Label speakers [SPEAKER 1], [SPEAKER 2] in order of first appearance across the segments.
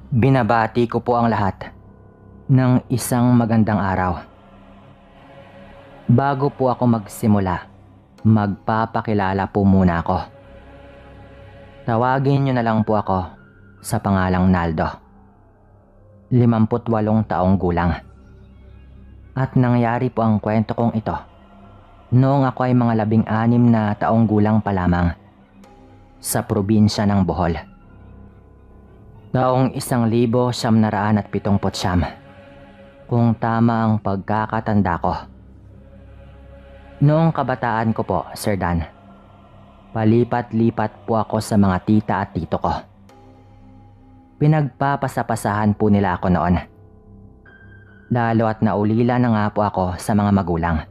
[SPEAKER 1] Binabati ko po ang lahat ng isang magandang araw. Bago po ako magsimula, magpapakilala po muna ako. Tawagin niyo na lang po ako sa pangalang Naldo. 58 taong gulang. At nangyari po ang kwento kong ito noong ako ay mga 16 na taong gulang pa lamang sa probinsya ng Bohol. Taong 1979 kung tama ang pagkakatanda ko. Noong kabataan ko po, Sir Dan, palipat-lipat po ako sa mga tita at tito ko. Pinagpapasapasahan po nila ako noon. Lalo at naulila na nga po ako sa mga magulang.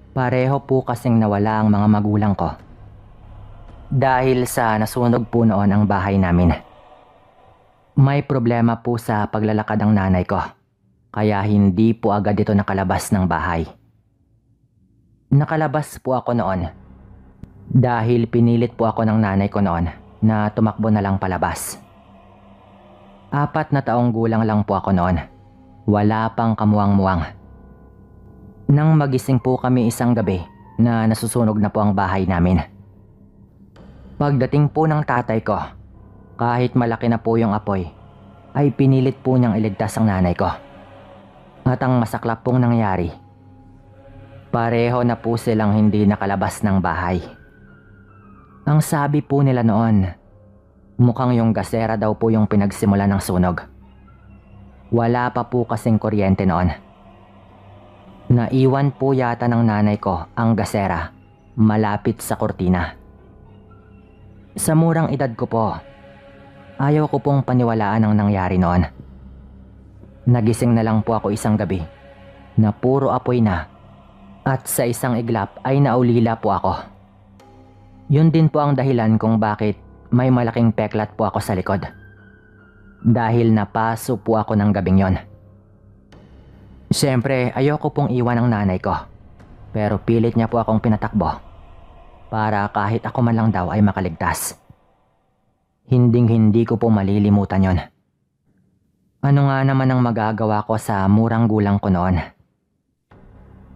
[SPEAKER 1] Pareho po kasing nawala ang mga magulang ko dahil sa nasunog po noon ang bahay namin. May problema po sa paglalakad ang nanay ko, kaya hindi po agad ito nakalabas ng bahay. Nakalabas po ako noon dahil pinilit po ako ng nanay ko noon na tumakbo na lang palabas. 4 na taong gulang lang po ako noon, wala pang kamuwang-muwang. Nang magising po kami isang gabi na nasusunog na po ang bahay namin. Pagdating po ng tatay ko, kahit malaki na po yung apoy, ay pinilit po niyang iligtas ang nanay ko. At ang masaklap pong nangyari, pareho na po silang hindi nakalabas ng bahay. Ang sabi po nila noon, mukhang yung gasera daw po yung pinagsimula ng sunog. Wala pa po kasing kuryente noon. Naiwan po yata ng nanay ko ang gasera malapit sa kurtina. Sa murang edad ko po, ayaw ko pong paniwalaan ang nangyari noon. Nagising na lang po ako isang gabi na puro apoy na at sa isang iglap ay naulila po ako. Yun din po ang dahilan kung bakit may malaking peklat po ako sa likod. Dahil napaso po ako ng gabing yon. Siyempre, ayoko pong iwan ang nanay ko, pero pilit niya po akong pinatakbo para kahit ako man lang daw ay makaligtas. Hinding-hindi ko po malilimutan yon. Ano nga naman ang magagawa ko sa murang gulang ko noon?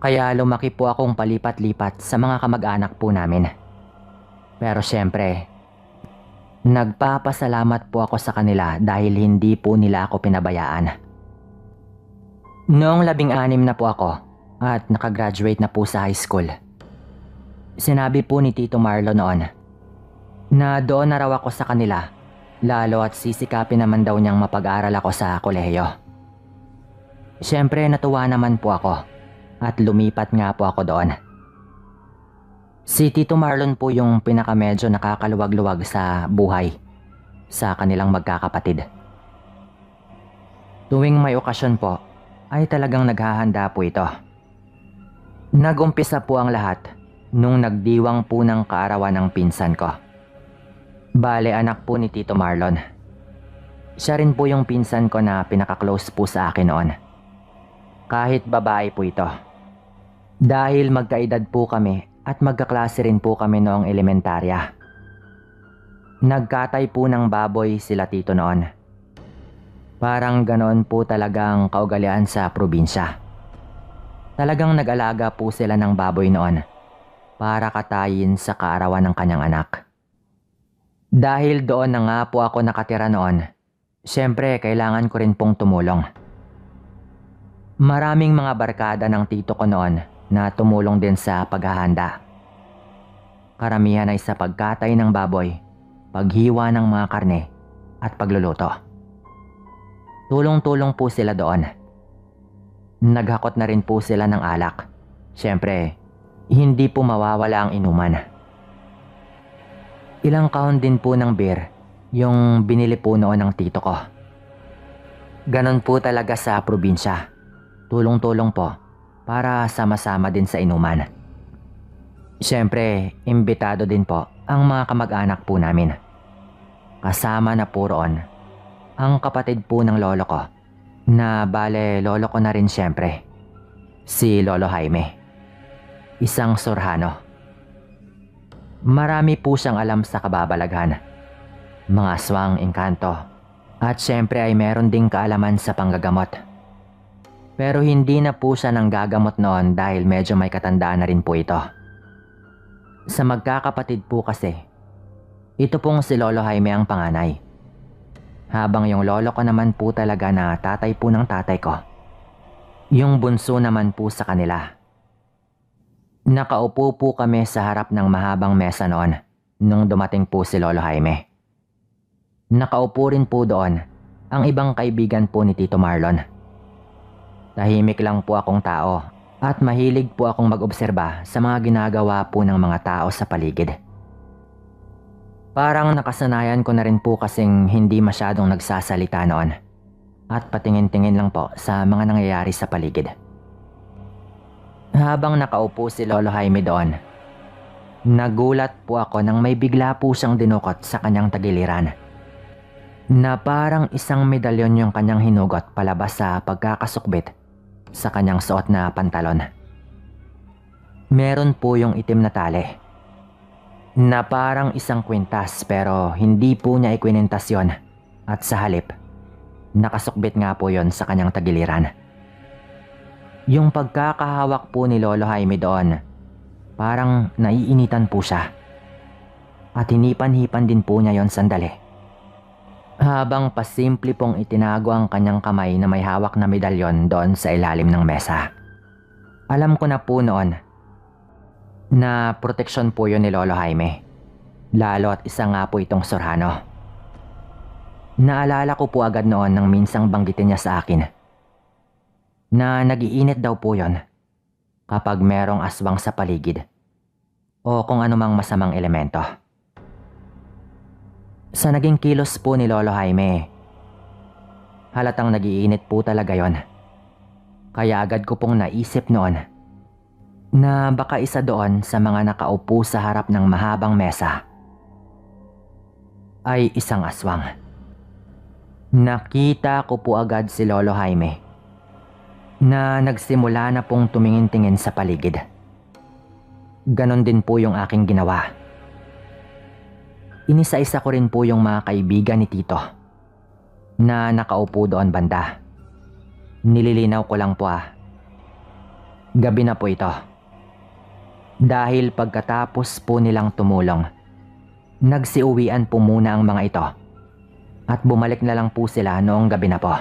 [SPEAKER 1] Kaya lumaki po akong palipat-lipat sa mga kamag-anak po namin. Pero siyempre, nagpapasalamat po ako sa kanila dahil hindi po nila ako pinabayaan. Noong 16 na po ako at nakagraduate na po sa high school, sinabi po ni Tito Marlo noon na doon na raw ako sa kanila, lalo at sisikapin naman daw niyang mapag-aral ako sa kolehiyo. Siyempre natuwa naman po ako at lumipat nga po ako doon. Si Tito Marlon po yung pinakamedyo nakakaluwag-luwag sa buhay sa kanilang magkakapatid. Tuwing may okasyon po, ay talagang naghahanda po ito. Nag-umpisa po ang lahat nung nagdiwang po ng kaarawan ng pinsan ko. Bale, anak po ni Tito Marlon. Siya rin po yung pinsan ko na pinaka-close po sa akin noon. Kahit babae po ito. Dahil magkaedad po kami at magkaklase rin po kami noong elementarya. Nagkatay po ng baboy sila tito noon. Parang ganoon po talagang kaugalian sa probinsya. Talagang nag-alaga po sila ng baboy noon para katayin sa kaarawan ng kanyang anak. Dahil doon na nga po ako nakatira noon, siyempre kailangan ko rin pong tumulong. Maraming mga barkada ng tito ko noon na tumulong din sa paghahanda. Karamihan ay sa pagkatay ng baboy, paghiwa ng mga karne at pagluluto. Tulong-tulong po sila doon. Naghakot na rin po sila ng alak. Siyempre, hindi po mawawala ang inuman. Ilang kahon din po ng beer yung binili po noon ng tito ko. Ganon po talaga sa probinsya. Tulong-tulong po para sama-sama din sa inuman. Siyempre, imbitado din po ang mga kamag-anak po namin. Kasama na po roon ang kapatid po ng lolo ko, na bale lolo ko na rin siyempre, si Lolo Jaime, isang Surhano. Marami po siyang alam sa kababalaghan, mga aswang, engkanto, At syempre ay meron ding kaalaman sa panggagamot. Pero hindi na po siya nanggagamot noon dahil medyo may katandaan na rin po ito. Sa magkakapatid po kasi, ito pong si Lolo Jaime ang panganay. Habang yung lolo ko naman po talaga na tatay po ng tatay ko. Yung bunso naman po sa kanila. Nakaupo po kami sa harap ng mahabang mesa noon nung dumating po si Lolo Jaime. Nakaupo rin po doon ang ibang kaibigan po ni Tito Marlon. Tahimik lang po akong tao at mahilig po akong mag-obserba sa mga ginagawa po ng mga tao sa paligid. Parang nakasanayan ko na rin po kasing hindi masyadong nagsasalita noon at patingin-tingin lang po sa mga nangyayari sa paligid. Habang nakaupo si Lolo Jaime doon, nagulat po ako nang may bigla po siyang dinukot sa kanyang tagiliran. Na parang isang medalyon yung kanyang hinugot palabas sa pagkakasukbit sa kanyang suot na pantalon. Meron po yung itim na tali na parang isang kwintas pero hindi po niya ikwinintas yun at sa halip nakasukbit nga po yon sa kanyang tagiliran. Yung pagkakahawak po ni Lolo Jaime doon, parang naiinitan po siya at hinipan-hipan din po niya yon sandali. Habang pasimple pong itinago ang kanyang kamay na may hawak na medalyon doon sa ilalim ng mesa. Alam ko na po noon na proteksyon po yun ni Lolo Jaime. Lalo at isa nga po itong Sorhano. Naalala ko po agad noon nang minsang banggitin niya sa akin na nagiinit daw po yun kapag merong aswang sa paligid o kung anumang masamang elemento. Sa naging kilos po ni Lolo Jaime, halatang nagiinit po talaga yon. Kaya agad ko pong naisip noon na baka isa doon sa mga nakaupo sa harap ng mahabang mesa ay isang aswang. Nakita ko po agad si Lolo Jaime na nagsimula na pong tumingin-tingin sa paligid. Ganon din po yung aking ginawa. Inisa-isa ko rin po yung mga kaibigan ni Tito na nakaupo doon banda. Nililinaw ko lang po Gabi na po ito. Dahil pagkatapos po nilang tumulong, nagsiuwian po muna ang mga ito at bumalik na lang po sila noong gabi na po.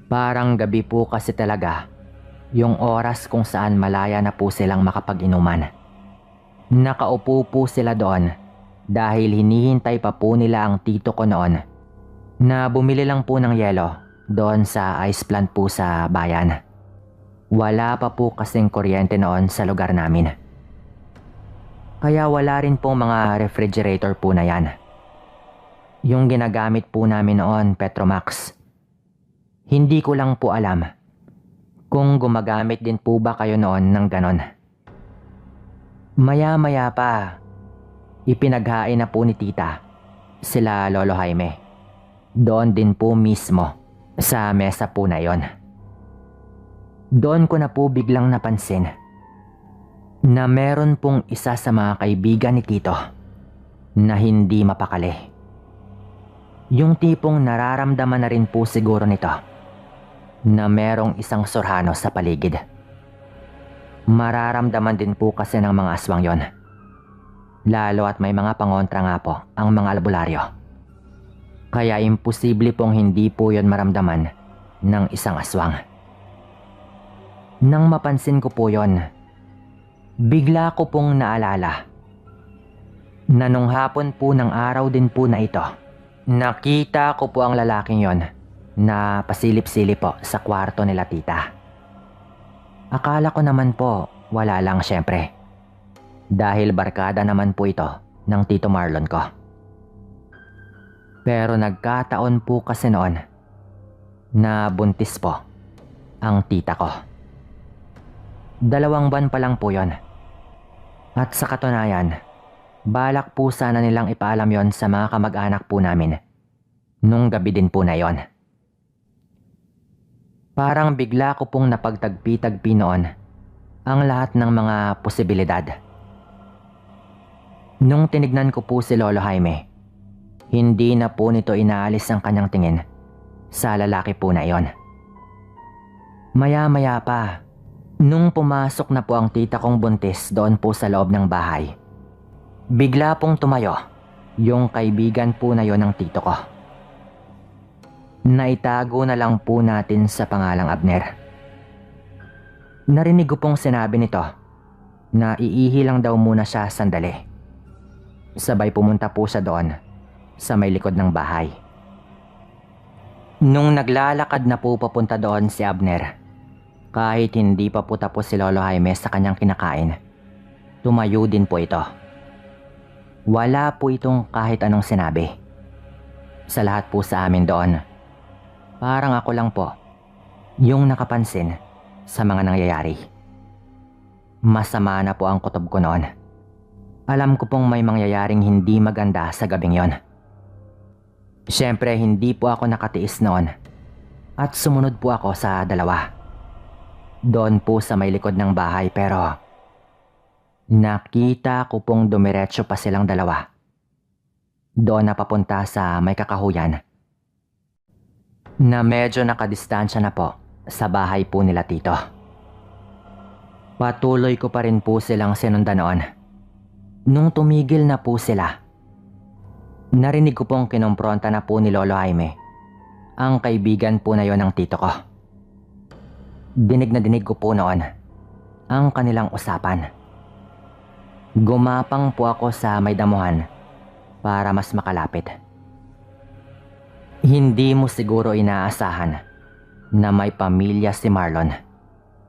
[SPEAKER 1] Parang gabi po kasi talaga yung oras kung saan malaya na po silang makapag-inuman. Nakaupo po sila doon dahil hinihintay pa po nila ang tito ko noon na bumili lang po ng yelo doon sa ice plant po sa bayan. Wala pa po kasing kuryente noon sa lugar namin. Kaya wala rin po mga refrigerator po na yan. Yung ginagamit po namin noon, Petromax. Hindi ko lang po alam kung gumagamit din po ba kayo noon ng ganon. Maya-maya pa, ipinaghain na po ni tita sila Lolo Jaime. Doon din po mismo sa mesa po na yon. Doon ko na po biglang napansin na meron pong isa sa mga kaibigan ni Tito na hindi mapakali. Yung tipong nararamdaman na rin po siguro nito na merong isang Sorhano sa paligid. Mararamdaman din po kasi ng mga aswang yon. Lalo at may mga pangontra nga po ang mga albularyo. Kaya imposible pong hindi po yon maramdaman ng isang aswang. Nang mapansin ko po yon, bigla ko pong naalala na nung hapon po ng araw din po na ito, nakita ko po ang lalaking yon na pasilip-silip po sa kwarto nila tita. Akala ko naman po wala lang syempre, dahil barkada naman po ito ng Tito Marlon ko. Pero nagkataon po kasi noon na buntis po ang tita ko. 2 buwan pa lang po yon. At sa katunayan, balak po sana nilang ipaalam yon sa mga kamag-anak po namin nung gabi din po na yon. Parang bigla ko pong napagtagpi-tagpi noon ang lahat ng mga posibilidad. Nung tinignan ko po si Lolo Jaime, Hindi na po nito inaalis ang kanyang tingin sa lalaki po na iyon. Maya-maya pa, nung pumasok na po ang tita kong buntis doon po sa loob ng bahay, bigla pong tumayo yung kaibigan po na yon ng tito ko. Naitago na lang po natin sa pangalang Abner. Narinig ko pong sinabi nito na iihi lang daw muna siya sandali. Sabay pumunta po siya doon sa may likod ng bahay. Nung naglalakad na po papunta doon si Abner, kahit hindi pa po tapos si Lolo Jaime sa kanyang kinakain, tumayo din po ito. Wala po itong kahit anong sinabi. Sa lahat po sa amin doon, parang ako lang po yung nakapansin sa mga nangyayari. Masama na po ang kutob ko noon. Alam ko pong may mangyayaring hindi maganda sa gabing yon. Siyempre hindi po ako nakatiis noon at sumunod po ako sa dalawa. Doon po sa may likod ng bahay, pero nakita ko pong dumiretso pa silang dalawa. Doon na papunta sa may kakahuyan na medyo nakadistansya na po sa bahay po nila tito. Patuloy ko pa rin po silang sinundan noon. Nung tumigil na po sila, narinig ko pong kinompronta na po ni Lolo Jaime ang kaibigan po na yon ng tito ko. Dinig na dinig ko po noon ang kanilang usapan. Gumapang po ako sa may damuhan para mas makalapit. Hindi mo siguro inaasahan na may pamilya si Marlon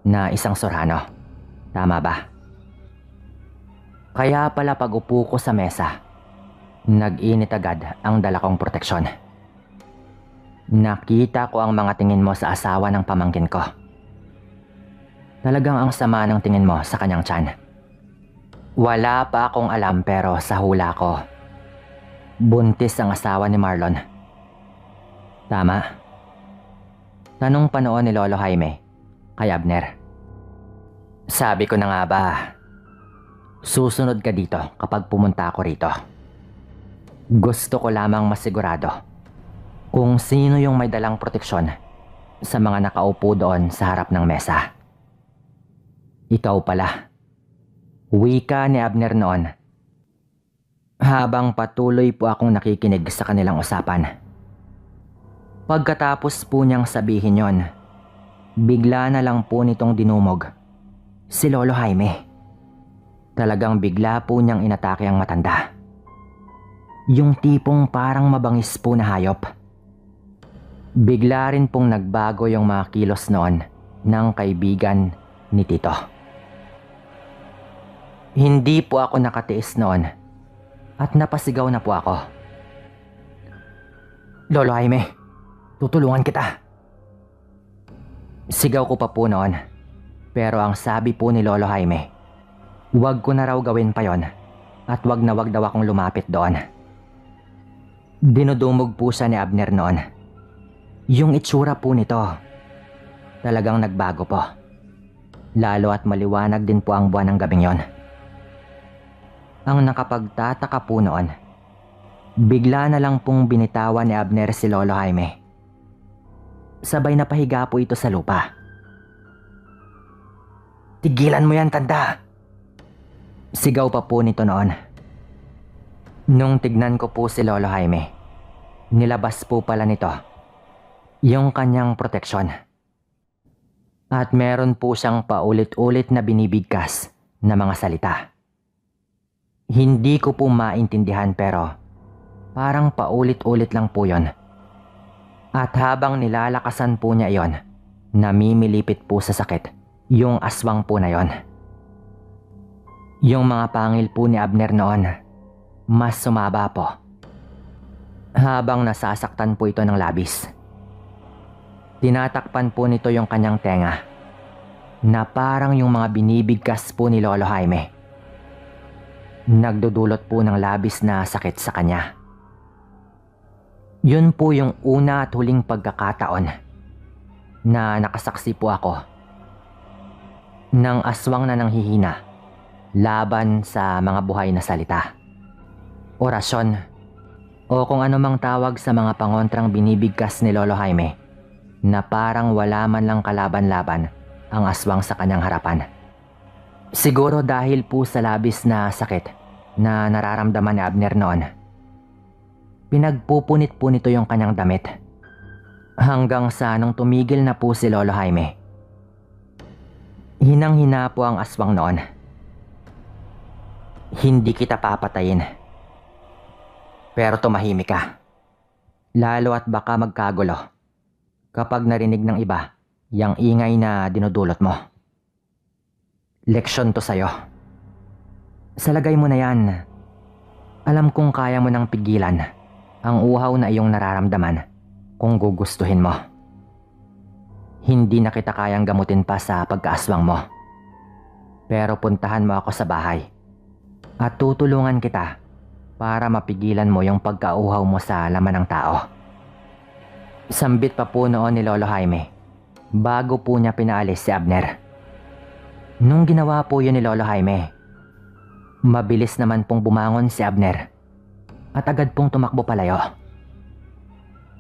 [SPEAKER 1] na isang Sorhano. Tama ba? Kaya pala pag upo ko sa mesa, nag-init agad ang dala kong proteksyon. Nakita ko ang mga tingin mo sa asawa ng pamangkin ko. Talagang ang sama ng tingin mo sa kanyang tiyan. Wala pa akong alam pero sa hula ko, buntis ang asawa ni Marlon. Tama? Tanong pa noon ni Lolo Jaime kay Abner. Sabi ko na nga ba, susunod ka dito kapag pumunta ako rito. Gusto ko lamang masigurado kung sino yung may dalang proteksyon sa mga nakaupo doon sa harap ng mesa. Ikaw pala. Wika ni Abner noon habang patuloy po akong nakikinig sa kanilang usapan. Pagkatapos po niyang sabihin yon, bigla na lang po nitong dinumog si Lolo Jaime. Talagang bigla po niyang inatake ang matanda. Yung tipong parang mabangis po na hayop. Bigla rin pong nagbago yung mga kilos noon ng kaibigan ni Tito. Hindi po ako nakatiis noon at napasigaw na po ako. Lolo Jaime, tutulungan kita. Sigaw ko pa po noon, pero ang sabi po ni Lolo Jaime, wag ko na raw gawin pa yon at wag na wag daw akong lumapit doon. Dinudumog po siya ni Abner noon. Yung itsura po nito, talagang nagbago po. Lalo at maliwanag din po ang buwan ng gabing yon. Ang nakapagtataka po noon, bigla na lang pong binitawan ni Abner si Lolo Jaime. Sabay na pahiga po ito sa lupa. Tigilan mo yan, tanda! Sigaw pa po nito noon. Nung tignan ko po si Lolo Jaime, nilabas po pala nito yung kanyang proteksyon. At meron po siyang paulit-ulit na binibigkas na mga salita. Hindi ko po maintindihan pero parang paulit-ulit lang po yon. At habang nilalakasan po niya yon, namimilipit po sa sakit yung aswang po na yon. Yung mga pangil po ni Abner noon, mas sumaba po. Habang nasasaktan po ito ng labis. Tinatakpan po nito yung kanyang tenga na parang yung mga binibigkas po ni Lolo Jaime. Nagdudulot po ng labis na sakit sa kanya. Yun po yung una at huling pagkakataon na nakasaksi po ako ng aswang na nanghihina laban sa mga buhay na salita, orasyon o o kung ano mang tawag sa mga pangontrang binibigkas ni Lolo Jaime na parang wala man lang kalaban-laban ang aswang sa kanyang harapan. Siguro dahil po sa labis na sakit na nararamdaman ni Abner noon. Pinagpupunit po nito yung kanyang damit. Hanggang sa nung tumigil na po si Lolo Jaime. Hinang-hina po ang aswang noon. Hindi kita papatayin. Pero tumahimik ka. Lalo at baka magkagulo kapag narinig ng iba yang ingay na dinudulot mo. Leksyon to sa'yo. Sa lagay mo na yan, alam kong kaya mo nang pigilan ang uhaw na iyong nararamdaman kung gugustuhin mo. Hindi na kita kayang gamutin pa sa pagkaaswang mo. Pero puntahan mo ako sa bahay at tutulungan kita para mapigilan mo yung pagkauhaw mo sa laman ng tao. Sambit pa po noon ni Lolo Jaime bago po niya pinaalis si Abner. Nung ginawa po yun ni Lolo Jaime, mabilis naman pong bumangon si Abner at agad pong tumakbo palayo.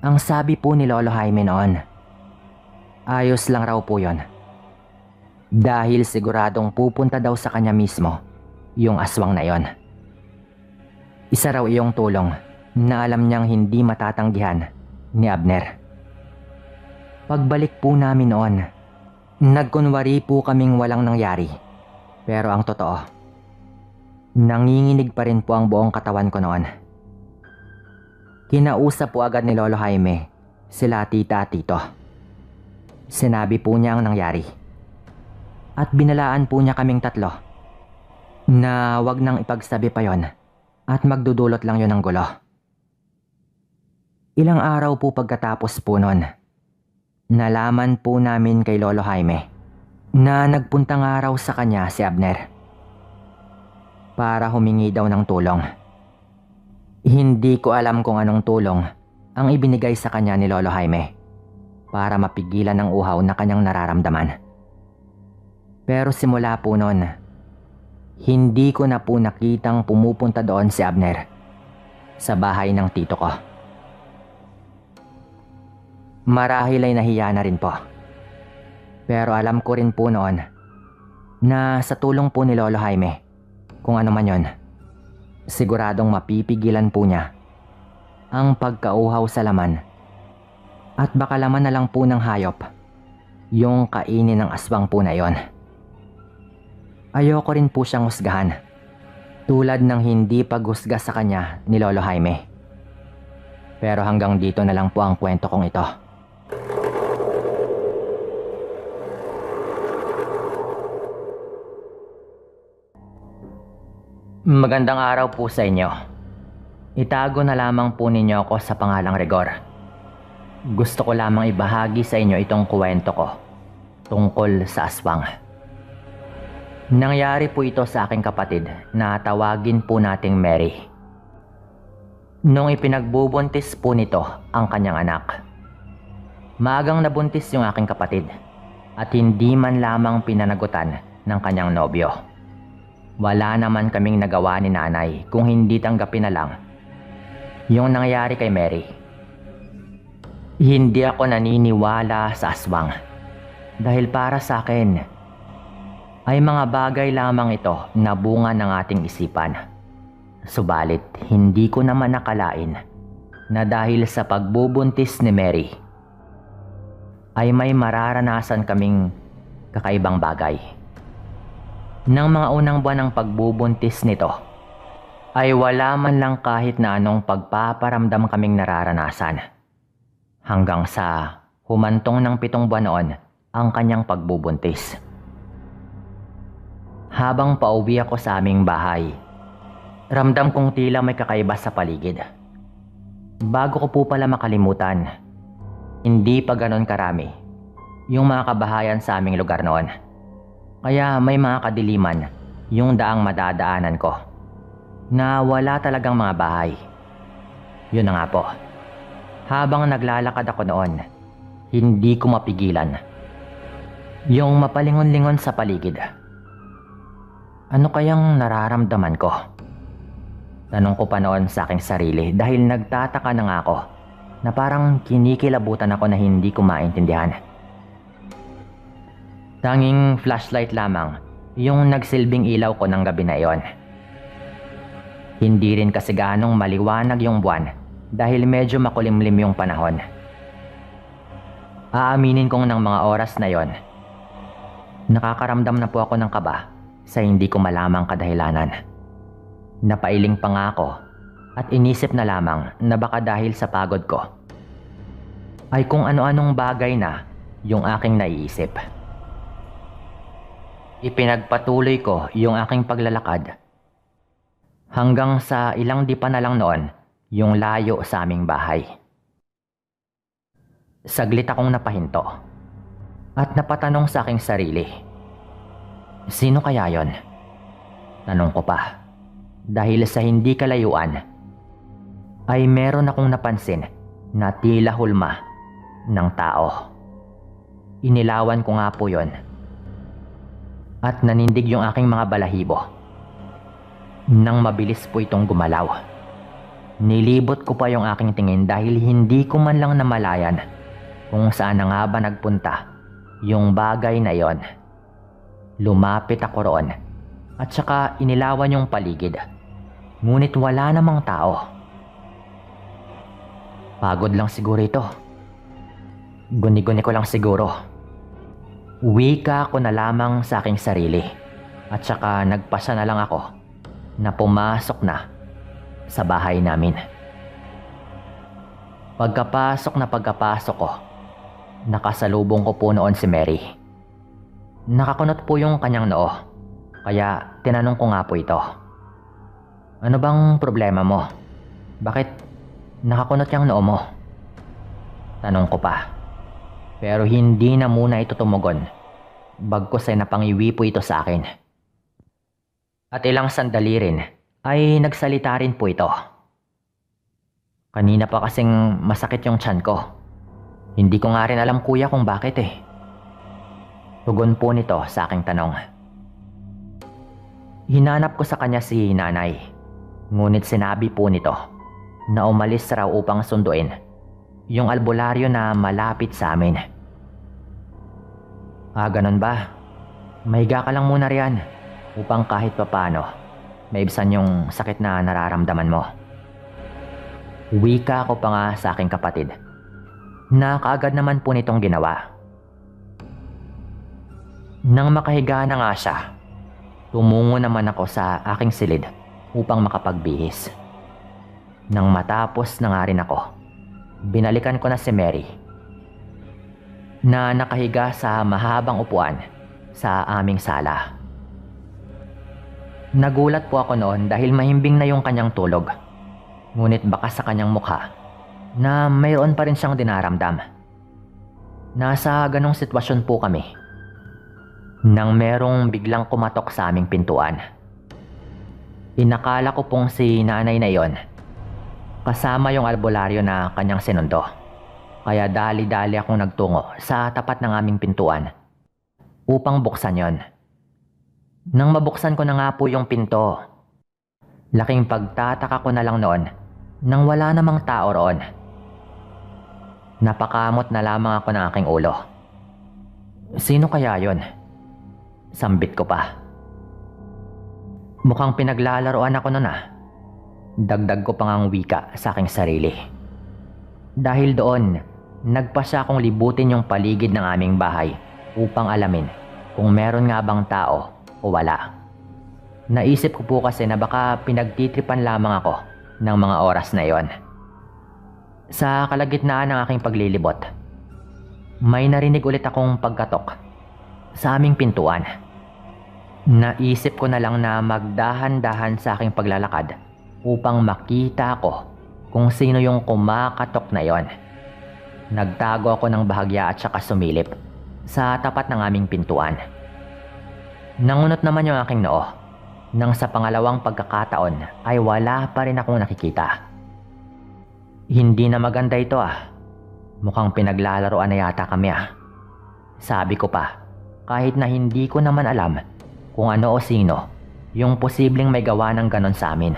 [SPEAKER 1] Ang sabi po ni Lolo Jaime noon, ayos lang raw po yun. Dahil siguradong pupunta daw sa kanya mismo yung aswang na yon. Isa raw iyong tulong na alam niyang hindi matatanggihan ni Abner. Pagbalik po namin noon, nagkunwari po kaming walang nangyari. Pero ang totoo, nanginginig pa rin po ang buong katawan ko noon. Kinausap po agad ni Lolo Jaime sila tita at tito. Sinabi po niya ang nangyari. At binalaan po niya kaming tatlo na wag nang ipagsabi pa yon at magdudulot lang yon ng gulo. Ilang araw po pagkatapos po nun, nalaman po namin kay Lolo Jaime na nagpuntang araw sa kanya si Abner para humingi daw ng tulong. Hindi ko alam kung anong tulong ang ibinigay sa kanya ni Lolo Jaime para mapigilan ang uhaw na kanyang nararamdaman. Pero simula po noon, hindi ko na po nakitang pumupunta doon si Abner sa bahay ng tito ko. Marahil ay nahiya na rin po. Pero alam ko rin po noon na sa tulong po ni Lolo Jaime, kung ano man yon, siguradong mapipigilan po niya ang pagkauhaw sa laman at baka laman na lang po ng hayop yung kainin ng aswang po na yon. Ayoko rin po siyang husgahan, tulad ng hindi paghusga sa kanya ni Lolo Jaime. Pero hanggang dito na lang po ang kwento kong ito. Magandang araw po sa inyo. Itago na lamang po ninyo ako sa pangalang Rigor. Gusto ko lamang ibahagi sa inyo itong kwento ko tungkol sa aswang. Nangyari po ito sa aking kapatid na tawagin po nating Mary. Nung ipinagbubuntis po nito ang kanyang anak. Maagang nabuntis yung aking kapatid at hindi man lamang pinanagutan ng kanyang nobyo. Wala naman kaming nagawa ni nanay kung hindi tanggapin na lang yung nangyari kay Mary. Hindi ako naniniwala sa aswang dahil para sa akin ay mga bagay lamang ito na bunga ng ating isipan. Subalit, hindi ko naman nakalain na dahil sa pagbubuntis ni Mary, ay may mararanasan kaming kakaibang bagay. Nang mga unang buwan ng pagbubuntis nito, ay wala man lang kahit na anong pagpaparamdam kaming nararanasan. Hanggang sa humantong ng 7 buwan noon ang kanyang pagbubuntis. Habang pauwi ako sa aming bahay, ramdam kong tila may kakaiba sa paligid. Bago ko po pala makalimutan, hindi pa ganon karami yung mga kabahayan sa aming lugar noon. Kaya may mga kadiliman yung daang madadaanan ko na wala talagang mga bahay. Yun na nga po. Habang naglalakad ako noon, hindi ko mapigilan yung mapalingon-lingon sa paligid. Ano kayang nararamdaman ko? Tanong ko pa noon sa aking sarili dahil nagtataka na nga ako na parang kinikilabutan ako na hindi ko maintindihan. Tanging flashlight lamang yung nagsilbing ilaw ko ng gabi na iyon. Hindi rin kasi ganong maliwanag yung buwan dahil medyo makulimlim yung panahon. Aaminin kong ng mga oras na yon, nakakaramdam na po ako ng kaba sa hindi ko malamang kadahilanan. Napailing pa nga ako at inisip na lamang na baka dahil sa pagod ko ay kung ano-anong bagay na yung aking naiisip. Ipinagpatuloy ko yung aking paglalakad hanggang sa ilang dipa na lang noon yung layo sa aming bahay. Saglit akong napahinto at napatanong sa aking sarili, sino kaya yon? Tanong ko pa dahil sa hindi kalayuan ay meron akong napansin na tila hulma ng tao. Inilawan ko nga po yon at nanindig yung aking mga balahibo. Nang mabilis po itong gumalaw, nilibot ko pa yung aking tingin dahil hindi ko man lang namalayan kung saan na nga ba nagpunta yung bagay na yon. Lumapit ako roon at saka inilawan yung paligid, ngunit wala namang tao. Pagod lang siguro ito. Guni-guni ko lang siguro. Wika ko na lamang sa aking sarili at saka nagpasya na lang ako na pumasok na sa bahay namin. Pagkapasok ko, nakasalubong ko po noon si Mary. Nakakunot po yung kanyang noo, kaya tinanong ko nga po ito. Ano bang problema mo? Bakit nakakunot yung noo mo? Tanong ko pa. Pero hindi na muna ito tumugon, bagkus ay napangiwi po ito sa akin. At ilang sandali rin ay nagsalita rin po ito. Kanina pa kasing masakit yung tiyan ko. Hindi ko nga rin alam kuya kung bakit eh. Tugon po nito sa aking tanong. Hinanap ko sa kanya si nanay, ngunit sinabi po nito na umalis raw upang sunduin yung albularyo na malapit sa amin. Ganon ba? Mahiga ka lang muna riyan upang kahit papano maibsan yung sakit na nararamdaman mo. Wika ko pa nga sa aking kapatid na kaagad naman po nitong ginawa. Nang makahiga na nga siya, tumungo naman ako sa aking silid upang makapagbihis. Nang matapos na nga rin ako, binalikan ko na si Mary na nakahiga sa mahabang upuan sa aming sala. Nagulat po ako noon dahil mahimbing na yung kanyang tulog, ngunit baka sa kanyang mukha na mayroon pa rin siyang dinaramdam. Nasa ganong sitwasyon po kami nang merong biglang kumatok sa aming pintuan. Inakala ko pong si nanay na yon, kasama yung albularyo na kanyang sinundo. Kaya dali-dali akong nagtungo sa tapat ng aming pintuan upang buksan yon. Nang mabuksan ko na nga po yung pinto, laking pagtataka ko na lang noon nang wala namang tao roon. Napakamot na lamang ako ng aking ulo. Sino kaya yon? Sambit ko pa. Mukhang pinaglalaroan ako noon ah. Dagdag ko pang ang wika sa aking sarili. Dahil doon, nagpasya akong libutin yung paligid ng aming bahay upang alamin kung meron nga bang tao o wala. Naisip ko po kasi na baka pinagtitripan lamang ako ng mga oras na yon. Sa kalagitnaan ng aking paglilibot, may narinig ulit akong pagkatok sa aming pintuan. Naisip ko na lang na magdahan-dahan sa aking paglalakad upang makita ko kung sino yung kumakatok na yon. Nagtago ako ng bahagya at saka sumilip sa tapat ng aming pintuan. Nangunot naman yung aking noo nang sa pangalawang pagkakataon ay wala pa rin akong nakikita. Hindi na maganda ito ah. Mukhang pinaglalaroan na yata kami ah. Sabi ko pa, kahit na hindi ko naman alam kung ano o sino yung posibleng may gawa ng ganon sa amin.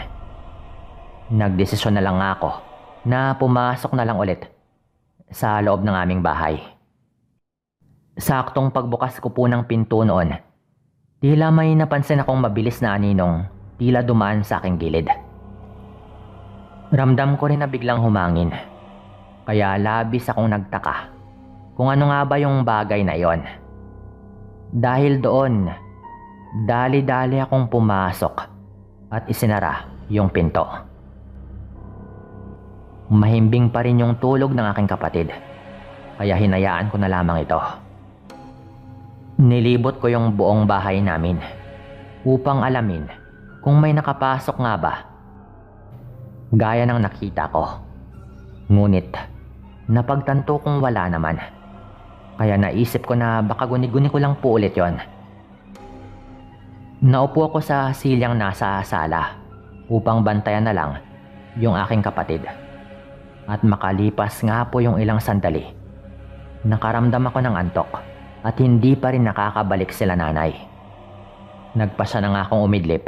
[SPEAKER 1] Nagdesisyon na lang ako na pumasok na lang ulit sa loob ng aming bahay. Saktong pagbukas ko po ng pinto noon, tila may napansin akong mabilis na aninong tila dumaan sa aking gilid. Ramdam ko rin na biglang humangin, kaya labis akong nagtaka kung ano nga ba yung bagay na yon. Dahil doon, dali-dali akong pumasok at isinara yung pinto. Mahimbing pa rin yung tulog ng aking kapatid, kaya hinayaan ko na lamang ito. Nilibot ko yung buong bahay namin upang alamin kung may nakapasok nga ba. Gaya ng nakita ko. Ngunit napagtanto kong wala naman. Kaya naisip ko na baka guni-guni ko lang po ulit yon. Naupo ako sa silyang nasa sala upang bantayan na lang yung aking kapatid. At makalipas nga po yung ilang sandali, nakaramdam ako ng antok at hindi pa rin nakakabalik sila nanay. Nagpasya na nga akong umidlip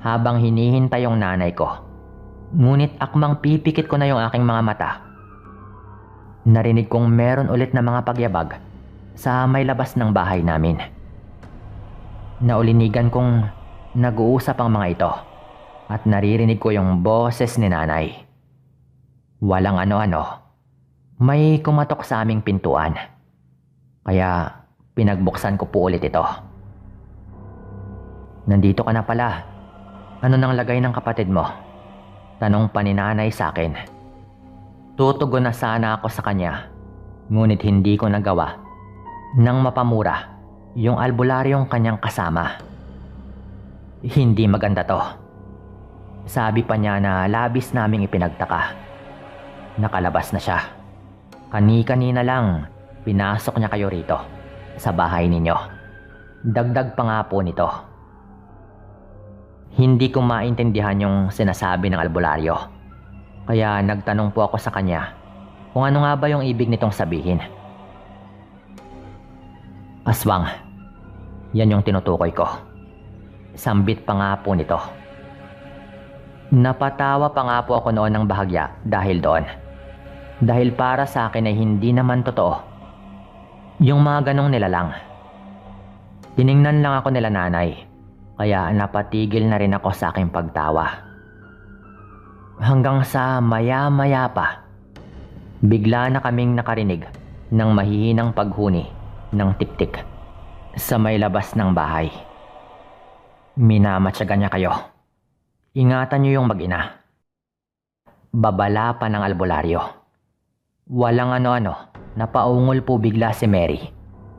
[SPEAKER 1] habang hinihintay yung nanay ko. Ngunit akmang pipikit ko na yung aking mga mata, narinig kong meron ulit na mga pagyabag sa may labas ng bahay namin. Naulinigan kong nag-uusap ang mga ito at naririnig ko yung boses ni nanay. Walang ano-ano, may kumatok sa aming pintuan. Kaya pinagbuksan ko po ulit ito. Nandito ka na pala. Ano nang lagay ng kapatid mo? Tanong pa ni nanay sa akin. Tutugon na sana ako sa kanya, ngunit hindi ko nagawa nang mapamura yung albularyong kanyang kasama. Hindi maganda to. Sabi pa niya na labis naming ipinagtaka. Nakalabas na siya. Kani-kanina lang, pinasok niya kayo rito, sa bahay ninyo. Dagdag pa nga po nito. Hindi ko maintindihan yung sinasabi ng albularyo. Kaya nagtanong po ako sa kanya kung ano nga ba yung ibig nitong sabihin. Aswang, yan yung tinutukoy ko. Sambit pa nga po nito. Napatawa pa nga po ako noon ng bahagya dahil doon. Dahil para sa akin ay hindi naman totoo yung mga ganong nilalang. Tiningnan lang ako nila nanay, kaya napatigil na rin ako sa aking pagtawa. Hanggang sa maya-maya pa, bigla na kaming nakarinig ng mahihinang paghuni ng tiktik sa may labas ng bahay. Minamatyagan niya kayo. Ingatan niyo yung mag-ina. Babala pa ng albularyo. Walang ano-ano, napaungol po bigla si Mary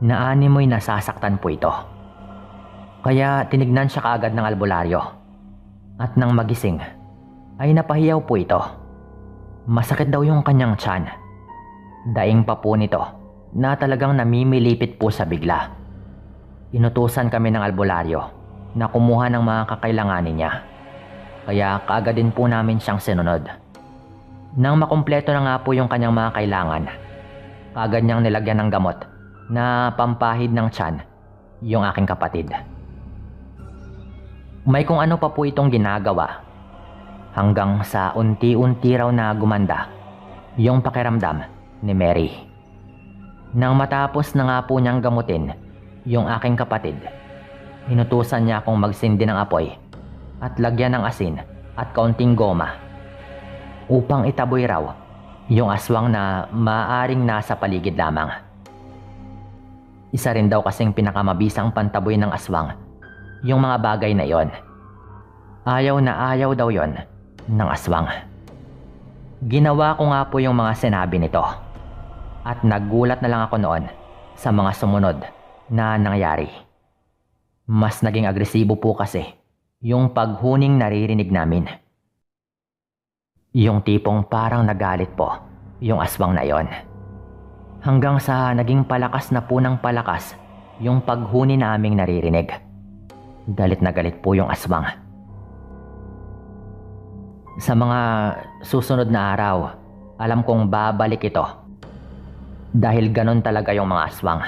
[SPEAKER 1] na animoy nasasaktan po ito. Kaya tinignan siya kaagad ng albularyo. At nang magising, ay napahiyaw po ito. Masakit daw yung kanyang tiyan. Daing pa po nito na talagang namimilipit po sa bigla. Inutusan kami ng albularyo na kumuha ng mga kakailanganin niya. Kaya kaagad din po namin siyang sinunod. Nang makumpleto na nga po yung kanyang mga kailangan, kaagad niyang nilagyan ng gamot na pampahid ng tiyan yung aking kapatid. May kung ano pa po itong ginagawa hanggang sa unti-unti raw na gumanda yung pakiramdam ni Mary. Nang matapos na nga po niyang gamutin yung aking kapatid, inutusan niya akong magsindi ng apoy at lagyan ng asin at kaunting goma upang itaboy raw yung aswang na maaaring nasa paligid lamang. Isa rin daw kasing pinakamabisang pantaboy ng aswang yung mga bagay na yon. Ayaw na ayaw daw yon ng aswang. Ginawa ko nga po yung mga sinabi nito at nagulat na lang ako noon sa mga sumunod na nangyari. Mas naging agresibo po kasi yung paghuning naririnig namin. Yung tipong parang nagalit po yung aswang na yon. Hanggang sa naging palakas na po ng palakas yung paghuni naming naririnig. Galit na galit po yung aswang. Sa mga susunod na araw, alam kong babalik ito. Dahil ganon talaga yung mga aswang.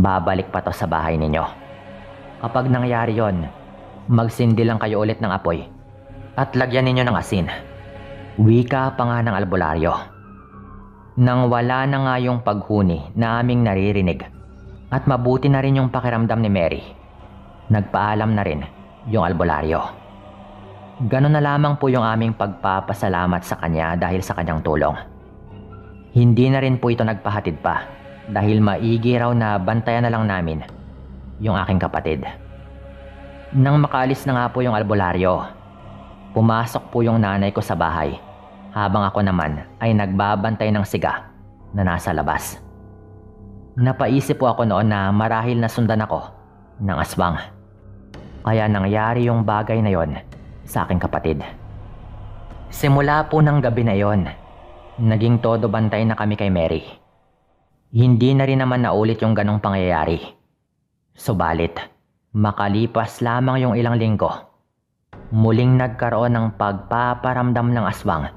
[SPEAKER 1] Babalik pa to sa bahay ninyo. Kapag nangyari yon, magsindi lang kayo ulit ng apoy At lagyan ninyo ng asin. Wika pa nga ng albularyo. Nang wala na nga yung paghuni na aming naririnig at mabuti na rin yung pakiramdam ni Mary, nagpaalam na rin yung albularyo. Ganon na lamang po yung aming pagpapasalamat sa kanya dahil sa kanyang tulong. Hindi na rin po ito nagpahatid pa dahil maigi raw na bantayan na lang namin yung aking kapatid. Nang makaalis na nga po yung albularyo, pumasok po yung nanay ko sa bahay habang ako naman ay nagbabantay ng siga na nasa labas. Napaisip po ako noon na marahil nasundan ako ng aswang. Kaya nangyari yung bagay na yon sa aking kapatid. Simula po ng gabi na yon, naging todo bantay na kami kay Mary. Hindi na rin naman naulit yung ganong pangyayari. Subalit, makalipas lamang yung ilang linggo, muling nagkaroon ng pagpaparamdam ng aswang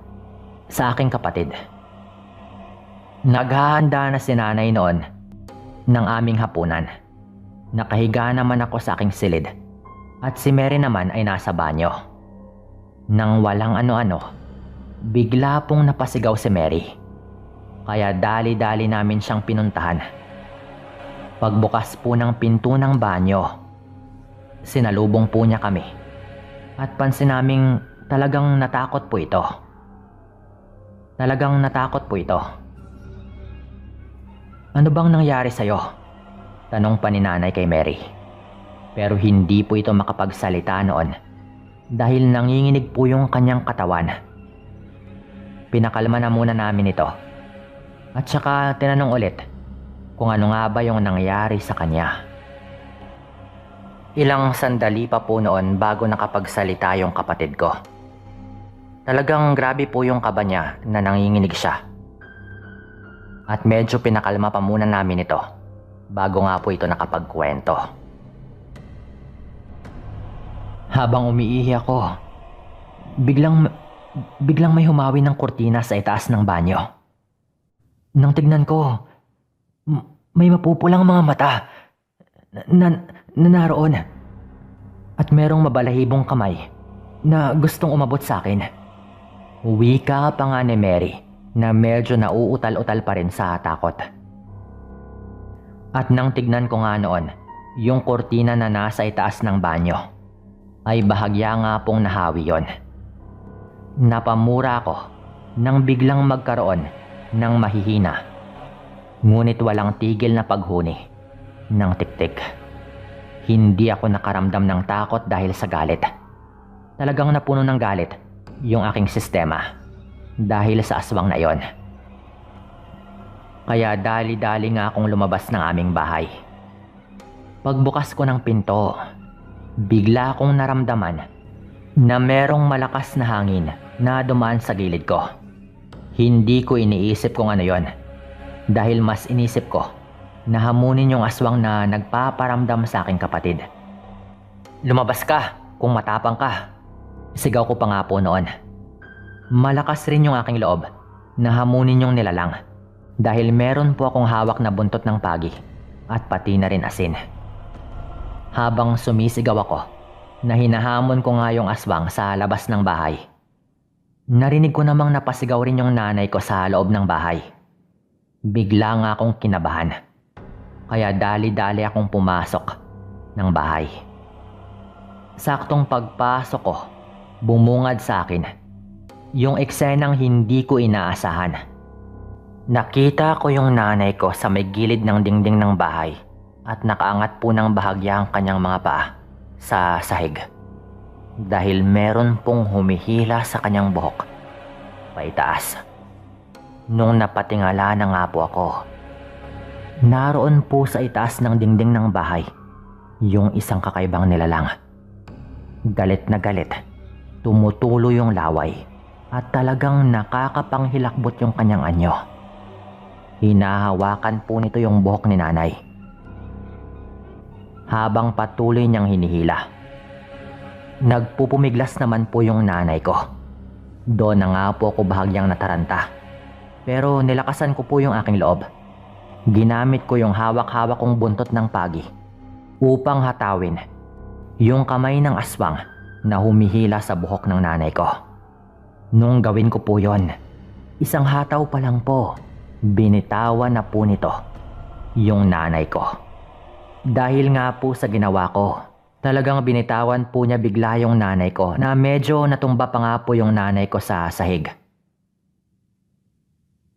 [SPEAKER 1] sa aking kapatid. Naghahanda na si nanay noon ng aming hapunan. Nakahiga naman ako sa aking silid at si Mary naman ay nasa banyo. Nang walang ano-ano, bigla pong napasigaw si Mary. Kaya dali-dali namin siyang pinuntahan. Pagbukas po ng pinto ng banyo, sinalubong po niya kami. At pansin naming talagang natakot po ito. Talagang natakot po ito. Ano bang nangyari sa'yo? Tanong pa ni nanay kay Mary. Pero hindi po ito makapagsalita noon dahil nanginginig po yung kanyang katawan. Pinakalma na muna namin ito. At saka tinanong ulit kung ano nga ba yung nangyari sa kanya. Ilang sandali pa po noon bago nakapagsalita yung kapatid ko. Talagang grabe po yung kaba niya na nanginginig siya. At medyo pinakalma pa muna namin ito bago nga po ito nakapagkwento. Habang umiihi ako, biglang may humawi ng kurtina sa itaas ng banyo. Nang tignan ko, may mapupulang mga mata na naroon. At merong mabalahibong kamay na gustong umabot sa akin. Wika pa nga ni Mary na medyo nauutal-utal pa rin sa takot. At nang tignan ko nga noon, yung kurtina na nasa itaas ng banyo, ay bahagya nga pong nahawi yon. Napamura ako nang biglang magkaroon ng mahihina, ngunit walang tigil na paghuni ng tiktik. Hindi ako nakaramdam ng takot dahil sa galit. Talagang napuno ng galit yung aking sistema dahil sa aswang na yon. Kaya dali-dali nga akong lumabas ng aming bahay. Pagbukas ko ng pinto, bigla akong naramdaman na merong malakas na hangin na dumaan sa gilid ko. Hindi ko iniisip kung ano yon dahil mas inisip ko na hamunin yung aswang na nagpaparamdam sa aking kapatid. Lumabas ka kung matapang ka. Sigaw ko pa nga po noon. Malakas rin yung aking loob na hamunin yung nilalang dahil meron po akong hawak na buntot ng pagi at pati na rin asin. Habang sumisigaw ako na hinahamon ko nga yung aswang sa labas ng bahay, narinig ko namang napasigaw rin yung nanay ko sa loob ng bahay. Bigla nga akong kinabahan. Kaya dali-dali akong pumasok ng bahay. Saktong pagpasok ko, bumungad sa akin yung eksenang hindi ko inaasahan. Nakita ko yung nanay ko sa may gilid ng dingding ng bahay at nakaangat po ng bahagya ang kanyang mga paa sa sahig dahil meron pong humihila sa kanyang buhok paitaas. Nung napatingala na nga po ako, naroon po sa itaas ng dingding ng bahay yung isang kakaibang nilalang. Galit na galit, tumutulo yung laway at talagang nakakapanghilakbot yung kanyang anyo. Hinahawakan po nito yung buhok ni nanay. Habang patuloy niyang hinihila, nagpupumiglas naman po yung nanay ko. Doon na nga po ako bahagyang nataranta. Pero nilakasan ko po yung aking loob. Ginamit ko yung hawak-hawak kong buntot ng pagi upang hatawin yung kamay ng aswang na humihila sa buhok ng nanay ko. Nung gawin ko po yon, isang hataw pa lang po, binitawan na po nito yung nanay ko. Dahil nga po sa ginawa ko, talagang binitawan po niya bigla yung nanay ko na medyo natumba pa nga po yung nanay ko sa sahig.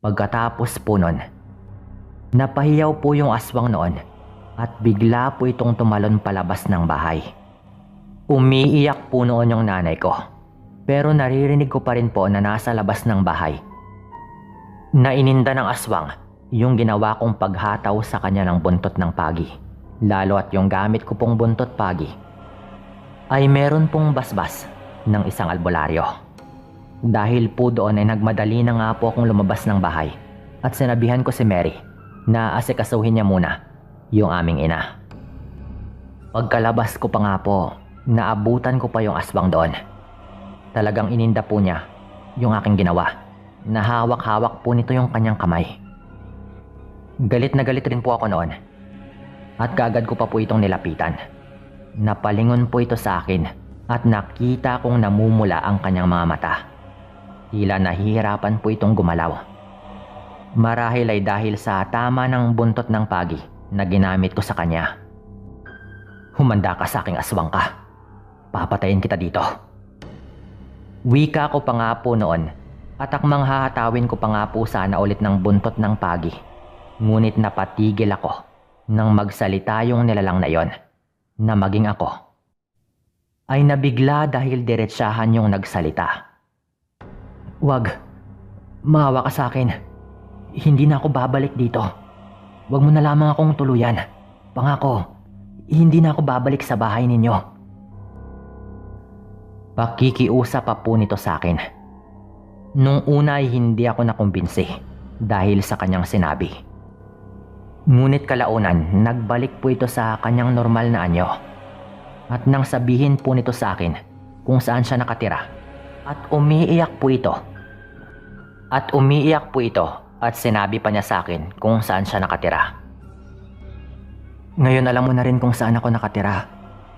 [SPEAKER 1] Pagkatapos po nun, napahiyaw po yung aswang noon at bigla po itong tumalon palabas ng bahay. Umiiyak po noon yung nanay ko, pero naririnig ko pa rin po na nasa labas ng bahay. Naininda ng aswang yung ginawa kong paghataw sa kanya ng buntot ng pagi, lalo at yung gamit ko pong buntot pagi ay meron pong basbas ng isang albularyo. Dahil po doon ay nagmadali na nga po akong lumabas ng bahay at sinabihan ko si Mary na asikasuhin niya muna yung aming ina. Pagkalabas ko pa nga po, naabutan ko pa yung aswang doon. Talagang ininda po niya yung aking ginawa. Nahawak-hawak po nito yung kanyang kamay. Galit na galit rin po ako noon at kaagad ko pa po itong nilapitan. Napalingon po ito sa akin at nakita kong namumula ang kanyang mga mata. Tila nahihirapan po itong gumalaw. Marahil ay dahil sa tama ng buntot ng pagi na ginamit ko sa kanya. Humanda ka sa aking aswang ka. Papatayin kita dito. Wika ko pa nga po noon at akmang hahatawin ko pa nga po sana ulit ng buntot ng pagi. Ngunit napatigil ako nang magsalita yung nilalang na yon na maging ako ay nabigla dahil diretsahan yung nagsalita. Wag, maawa ka sa akin. Hindi na ako babalik dito. Wag mo na lamang akong tuluyan. Pangako, hindi na ako babalik sa bahay ninyo. Pakikiusap pa po nito sa akin. Nung una ay hindi ako nakumbinsi dahil sa kanyang sinabi. Ngunit kalaunan, nagbalik po ito sa kanyang normal na anyo. At nang sabihin po nito sa akin kung saan siya nakatira, at umiiyak po ito at sinabi pa niya sa akin kung saan siya nakatira. Ngayon alam mo na rin kung saan ako nakatira.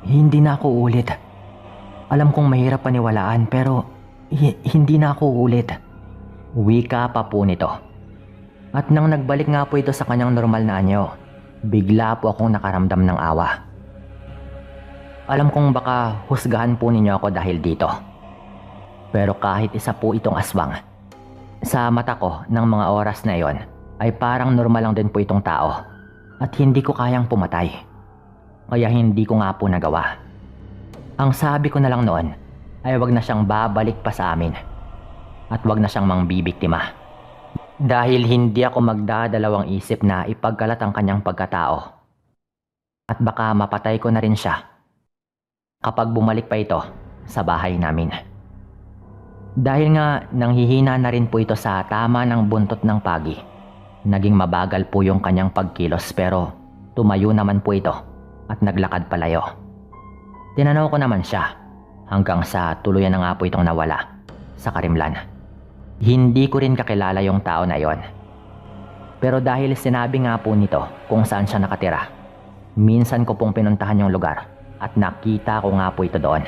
[SPEAKER 1] Hindi na ako ulit. Alam kong mahirap paniwalaan pero hindi na ako ulit. Wika pa po nito. At nang nagbalik nga po ito sa kanyang normal na anyo, bigla po akong nakaramdam ng awa. Alam kong baka husgahan po ninyo ako dahil dito. Pero kahit isa po itong aswang, sa mata ko ng mga oras na iyon ay parang normal lang din po itong tao at hindi ko kayang pumatay. Kaya hindi ko nga po nagawa. Ang sabi ko na lang noon ay wag na siyang babalik pa sa amin at wag na siyang mangbibiktima. Dahil hindi ako magdadalawang isip na ipagkalat ang kanyang pagkatao at baka mapatay ko na rin siya kapag bumalik pa ito sa bahay namin. Dahil nga nanghihina na rin po ito sa tama ng buntot ng pagi, naging mabagal po yung kanyang pagkilos pero tumayo naman po ito at naglakad palayo. Tinanaw ko naman siya hanggang sa tuluyan na nga po itong nawala sa karimlan. Hindi ko rin kakilala yung tao na yon. Pero dahil sinabi nga po nito kung saan siya nakatira, minsan ko pong pinuntahan yung lugar at nakita ko nga po ito doon.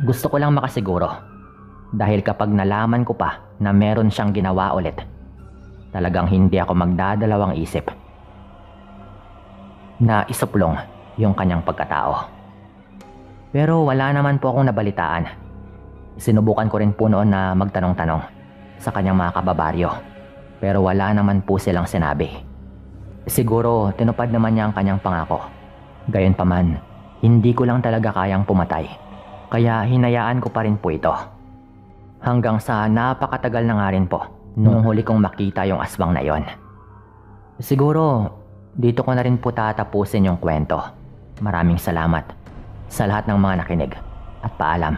[SPEAKER 1] Gusto ko lang makasiguro. Dahil kapag nalaman ko pa na meron siyang ginawa ulit, talagang hindi ako magdadalawang isip na isuplong yung kanyang pagkatao. Pero wala naman po akong nabalitaan. Sinubukan ko rin po noon na magtanong-tanong sa kanyang mga kababaryo, pero wala naman po silang sinabi. Siguro tinupad naman niya ang kanyang pangako. Gayunpaman, hindi ko lang talaga kayang pumatay, kaya hinayaan ko pa rin po ito. Hanggang sa napakatagal na nga rin po nung huli kong makita yung aswang na yon. Siguro dito ko na rin po tatapusin yung kwento. Maraming salamat sa lahat ng mga nakinig at paalam.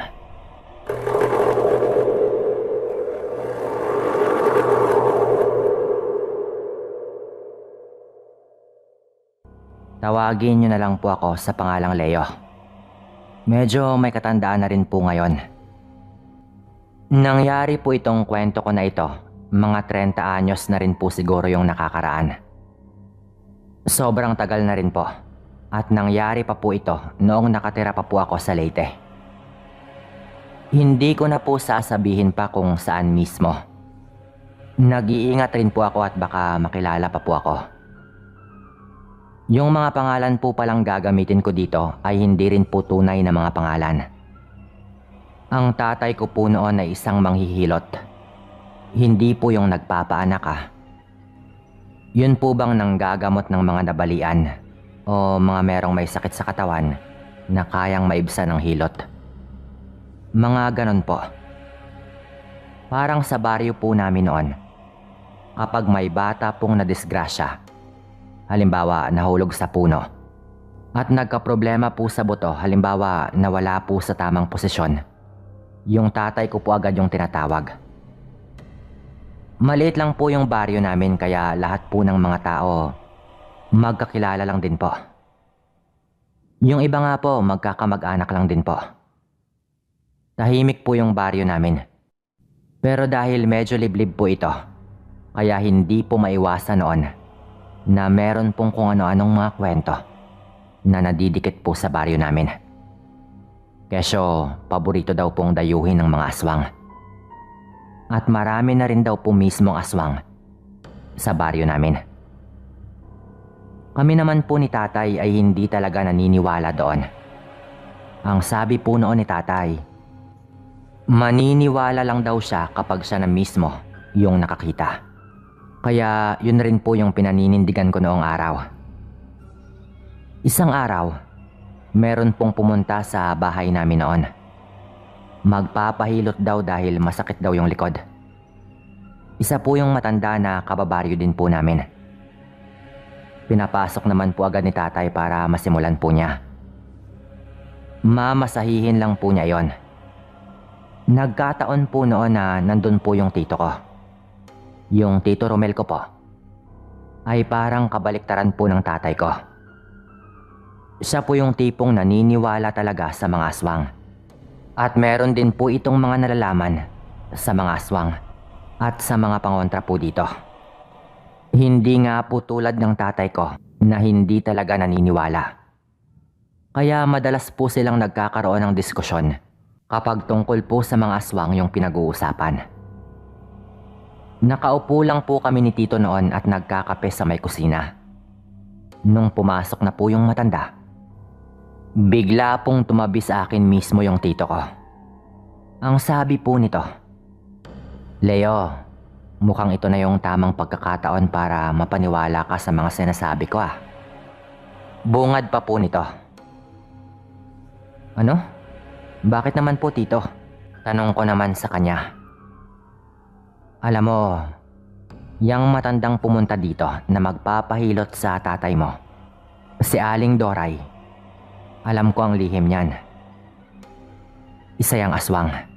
[SPEAKER 1] Tawagin niyo na lang po ako sa pangalang Leo. Medyo may katandaan na rin po ngayon. Nangyari po itong kwento ko na ito, mga 30 anyos na rin po siguro yung nakakaraan. Sobrang tagal na rin po at nangyari pa po ito noong nakatira pa po ako sa Leyte. Hindi ko na po sasabihin pa kung saan mismo. Nag-iingat rin po ako at baka makilala pa po ako. Yung mga pangalan po palang gagamitin ko dito ay hindi rin po tunay na mga pangalan. Ang tatay ko po noon ay isang manghihilot. Hindi po yung nagpapaanak Yun po bang nanggagamot ng mga nabalian o mga merong may sakit sa katawan na kayang maibsan ng hilot? Mga ganon po. Parang sa baryo po namin noon, kapag may bata pong nadisgrasya, halimbawa nahulog sa puno, at nagkaproblema po sa buto, halimbawa nawala po sa tamang posisyon, yung tatay ko po agad yung tinatawag. Maliit lang po yung baryo namin kaya lahat po ng mga tao magkakilala lang din po. Yung iba nga po magkakamag-anak lang din po. Tahimik po yung baryo namin. Pero dahil medyo liblib po ito, kaya hindi po maiwasan noon na meron pong kung ano-anong mga kwento na nadidikit po sa baryo namin. Kesyo, paborito daw pong dayuhin ng mga aswang. At marami na rin daw po mismong aswang sa baryo namin. Kami naman po ni tatay ay hindi talaga naniniwala doon. Ang sabi po noon ni tatay, maniniwala lang daw siya kapag siya na mismo yung nakakita. Kaya yun rin po yung pinaninindigan ko noong araw. Isang araw, meron pong pumunta sa bahay namin noon. Magpapahilot daw dahil masakit daw yung likod. Isa po yung matanda na kababaryo din po namin. Pinapasok naman po agad ni tatay para masimulan po niya. Mamasahihin lang po niya yon. Nagkataon po noon na nandun po yung tito ko. Yung tito Romel ko po ay parang kabaliktaran po ng tatay ko. Siya po yung tipong naniniwala talaga sa mga aswang. At meron din po itong mga nalalaman sa mga aswang at sa mga pangontra po dito. Hindi nga po tulad ng tatay ko na hindi talaga naniniwala. Kaya madalas po silang nagkakaroon ng diskusyon kapag tungkol po sa mga aswang yung pinag-uusapan. Nakaupo lang po kami ni tito noon at nagkakape sa may kusina. Nung pumasok na po yung matanda, bigla pong tumabi sa akin mismo yung tito ko. Ang sabi po nito, "Leo, mukhang ito na yung tamang pagkakataon para mapaniwala ka sa mga sinasabi ko Bungad pa po nito. Ano? Bakit naman po tito? Tanong ko naman sa kanya. Alam mo, yang matandang pumunta dito na magpapahilot sa tatay mo, si Aling Doray, alam ko ang lihim niyan. Isa yang aswang.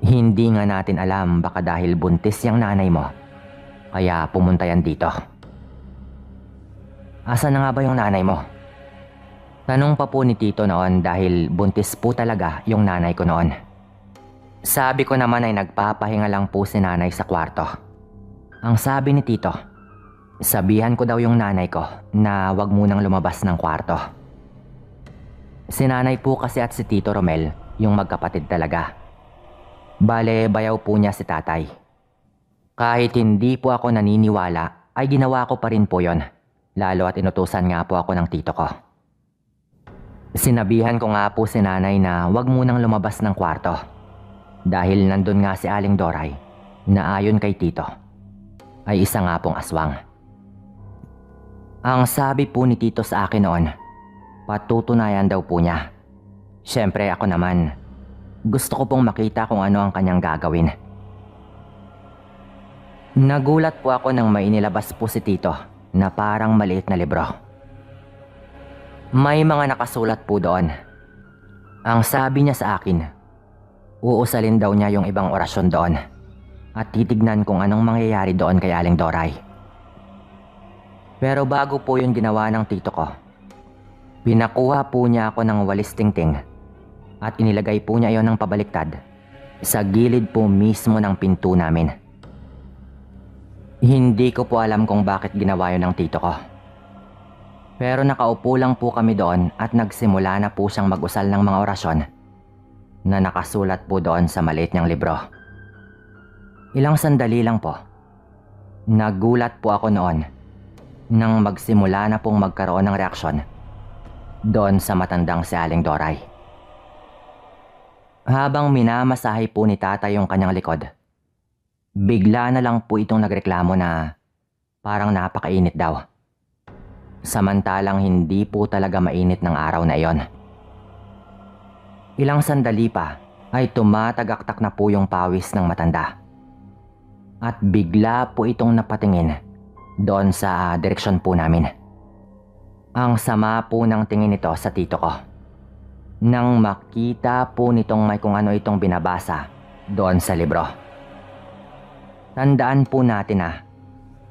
[SPEAKER 1] Hindi nga natin alam baka dahil buntis yang nanay mo, kaya pumunta yan dito. Asa na nga ba yung nanay mo? Tanong pa po ni tito noon dahil buntis po talaga yung nanay ko noon. Sabi ko naman ay nagpapahinga lang po si nanay sa kwarto. Ang sabi ni tito, sabihan ko daw yung nanay ko na wag munang lumabas ng kwarto. Si nanay po kasi at si tito Romel yung magkapatid talaga. Bale, bayaw po niya si tatay. Kahit hindi po ako naniniwala, ay ginawa ko pa rin po yon. Lalo at inutusan nga po ako ng tito ko. Sinabihan ko nga po si nanay na wag munang lumabas ng kwarto. Dahil nandun nga si Aling Doray na ayon kay tito ay isa nga pong aswang. Ang sabi po ni tito sa akin noon, patutunayan daw po niya. Siyempre ako naman, gusto ko pong makita kung ano ang kanyang gagawin. Nagulat po ako nang may inilabas po si tito na parang maliit na libro. May mga nakasulat po doon. Ang sabi niya sa akin, uusalin daw niya yung ibang orasyon doon at titignan kung anong mangyayari doon kay Aling Doray. Pero bago po yung ginawa ng tito ko, pinakuha po niya ako ng walis tingting at inilagay po niya iyon ng pabaliktad sa gilid po mismo ng pinto namin. Hindi ko po alam kung bakit ginawa yun ng tito ko. Pero nakaupo lang po kami doon at nagsimula na po siyang mag-usal ng mga orasyon na nakasulat po doon sa maliit niyang libro. Ilang sandali lang po. Nagulat po ako noon nang magsimula na pong magkaroon ng reaksyon doon sa matandang si Aling Doray. Habang minamasahe po ni tatay yung kanyang likod, bigla na lang po itong nagreklamo na parang napakainit daw. Samantalang hindi po talaga mainit ng araw na iyon. Ilang sandali pa ay tumatagaktak na po yung pawis ng matanda. At bigla po itong napatingin doon sa direksyon po namin. Ang sama po ng tingin nito sa tito ko nang makita po nitong may kung ano itong binabasa doon sa libro. Tandaan po natin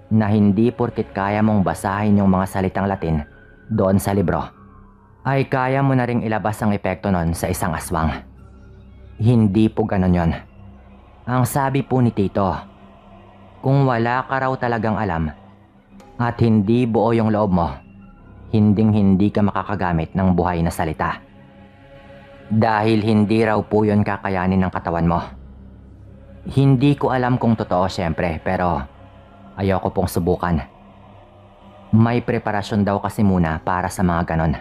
[SPEAKER 1] na hindi porkit kaya mong basahin yung mga salitang Latin doon sa libro ay kaya mo na ring ilabas ang epekto nun sa isang aswang. Hindi po ganon yon. Ang sabi po ni tito, kung wala ka raw talagang alam at hindi buo yung loob mo, hindi ka makakagamit ng buhay na salita. Dahil hindi raw po yun kakayanin ng katawan mo. Hindi ko alam kung totoo syempre, pero ayoko pong subukan. May preparasyon daw kasi muna para sa mga ganon.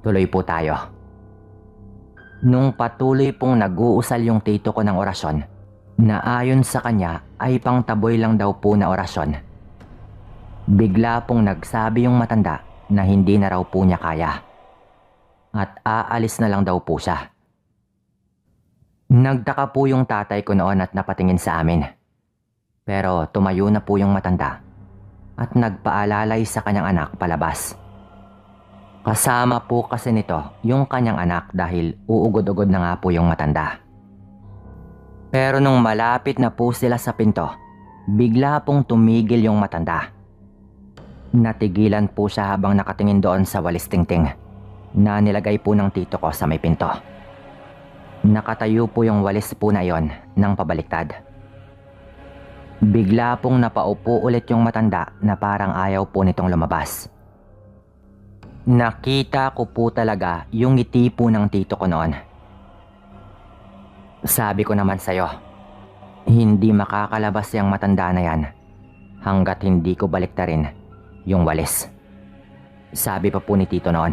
[SPEAKER 1] Tuloy po tayo. Nung patuloy pong nag-uusal yung tito ko ng orasyon, na ayon sa kanya ay pangtaboy lang daw po na orasyon, bigla pong nagsabi yung matanda na hindi na raw po niya kaya at aalis na lang daw po siya. Nagtaka po yung tatay ko noon at napatingin sa amin. Pero tumayo na po yung matanda at nagpaalalay sa kanyang anak palabas. Kasama po kasi nito yung kanyang anak dahil uugod-ugod na nga po yung matanda. Pero nung malapit na po sila sa pinto, bigla pong tumigil yung matanda. Natigilan po siya habang nakatingin doon sa walis tingting na nilagay po ng tito ko sa may pinto. Nakatayo po yung walis po na yon ng pabaliktad. Bigla pong napaupo ulit yung matanda na parang ayaw po nitong lumabas. Nakita ko po talaga yung ngiti po ng tito ko noon. Sabi ko naman sa'yo, hindi makakalabas yung matanda na yan hanggat hindi ko baliktarin yung walis. Sabi pa po ni tito noon.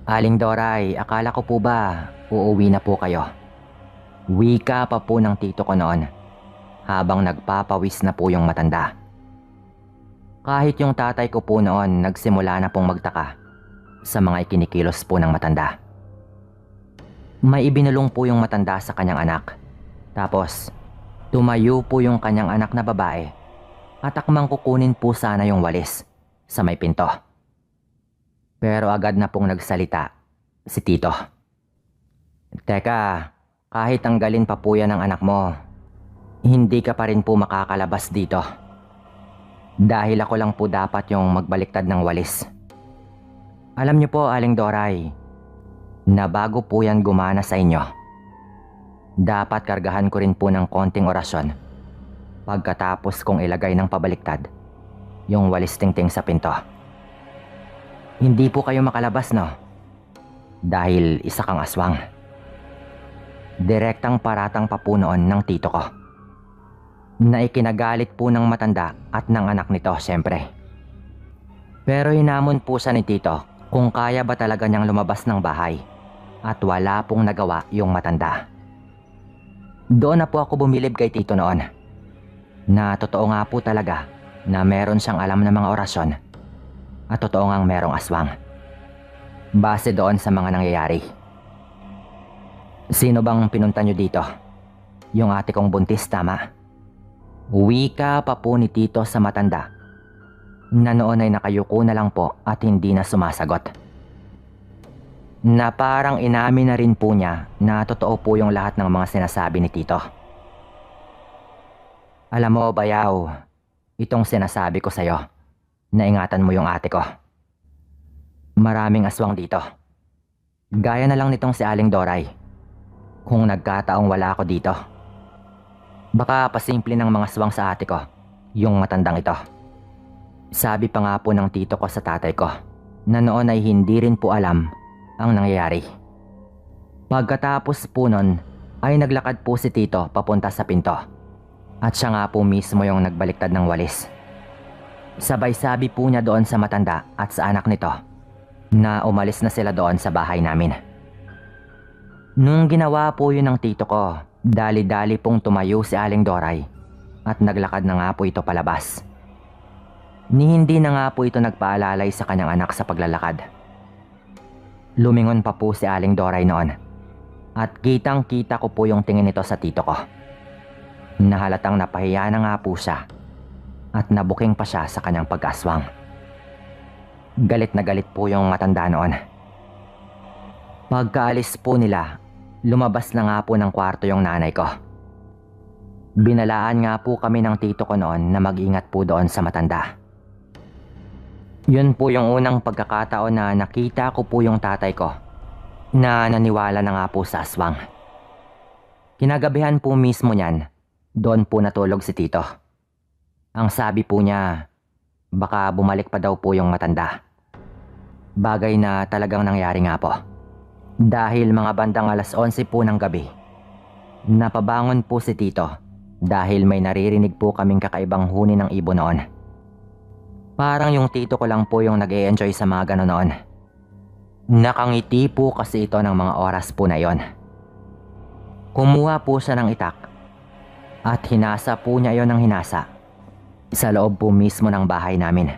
[SPEAKER 1] Aling Doray, akala ko po ba uuwi na po kayo? Wika pa po ng tito ko noon habang nagpapawis na po yung matanda. Kahit yung tatay ko po noon nagsimula na pong magtaka sa mga ikinikilos po ng matanda. May ibinulong po yung matanda sa kanyang anak. Tapos tumayo po yung kanyang anak na babae at akmang kukunin po sana yung walis sa may pinto. Pero agad na pong nagsalita si tito. Teka, kahit tanggalin pa po yan ng anak mo, hindi ka pa rin po makakalabas dito. Dahil ako lang po dapat yung magbaliktad ng walis. Alam niyo po, Aling Doray, na bago po yan gumana sa inyo, dapat kargahan ko rin po ng konting orasyon pagkatapos kong ilagay ng pabaliktad yung walis tingting sa pinto. Hindi po kayo makalabas, no? Dahil isa kang aswang. Direktang paratang pa po noon ng tito ko, na ikinagalit po ng matanda at ng anak nito syempre. Pero hinamon po siya ni tito kung kaya ba talaga niyang lumabas ng bahay at wala pong nagawa yung matanda. Doon na po ako bumilib kay tito noon na totoo nga po talaga na meron siyang alam na mga orasyon at totoo ngang merong aswang. Base doon sa mga nangyayari. Sino bang pinunta nyo dito? Yung ate kong buntis, tama? Wika pa po ni tito sa matanda na noon ay nakayuko na lang po at hindi na sumasagot. Na parang inamin na rin po niya na totoo po yung lahat ng mga sinasabi ni tito. Alam mo, Bayaw, itong sinasabi ko sa'yo, naingatan mo yung ate ko. Maraming aswang dito. Gaya na lang nitong si Aling Doray. Kung nagkataong wala ako dito, baka pasimple ng mga aswang sa ate ko yung matandang ito. Sabi pa nga po ng tito ko sa tatay ko na noon ay hindi rin po alam ang nangyayari. Pagkatapos po nun, ay naglakad po si Tito papunta sa pinto. At siya nga po mismo yung nagbaliktad ng walis. Sabay sabi po niya doon sa matanda at sa anak nito na umalis na sila doon sa bahay namin. Nung ginawa po yun ng tito ko, dali-dali pong tumayo si Aling Doray at naglakad na nga po ito palabas. Ni hindi na nga po ito nagpaalalay sa kanyang anak sa paglalakad. Lumingon pa po si Aling Doray noon at kitang-kita ko po yung tingin nito sa tito ko. Nahalatang napahiya na nga po siya at nabuking pa siya sa kanyang pag-aswang. Galit na galit po yung matanda noon. Pagkaalis po nila, lumabas na nga po ng kwarto yung nanay ko. Binalaan nga po kami ng tito ko noon na mag-ingat po doon sa matanda. Yun po yung unang pagkakataon na nakita ko po yung tatay ko na naniwala na nga po sa aswang. Kinagabihan po mismo niyan, doon po natulog si tito. Ang sabi po niya, baka bumalik pa daw po yung matanda. Bagay na talagang nangyari nga po. Dahil mga bandang 11:00 po ng gabi, napabangon po si tito dahil may naririnig po kaming kakaibang huni ng ibon noon. Parang yung tito ko lang po yung nag-e-enjoy sa mga gano'n noon. Nakangiti po kasi ito ng mga oras po na yon. Kumuha po siya ng itak at hinasa po niya yon ng hinasa sa loob po mismo ng bahay namin.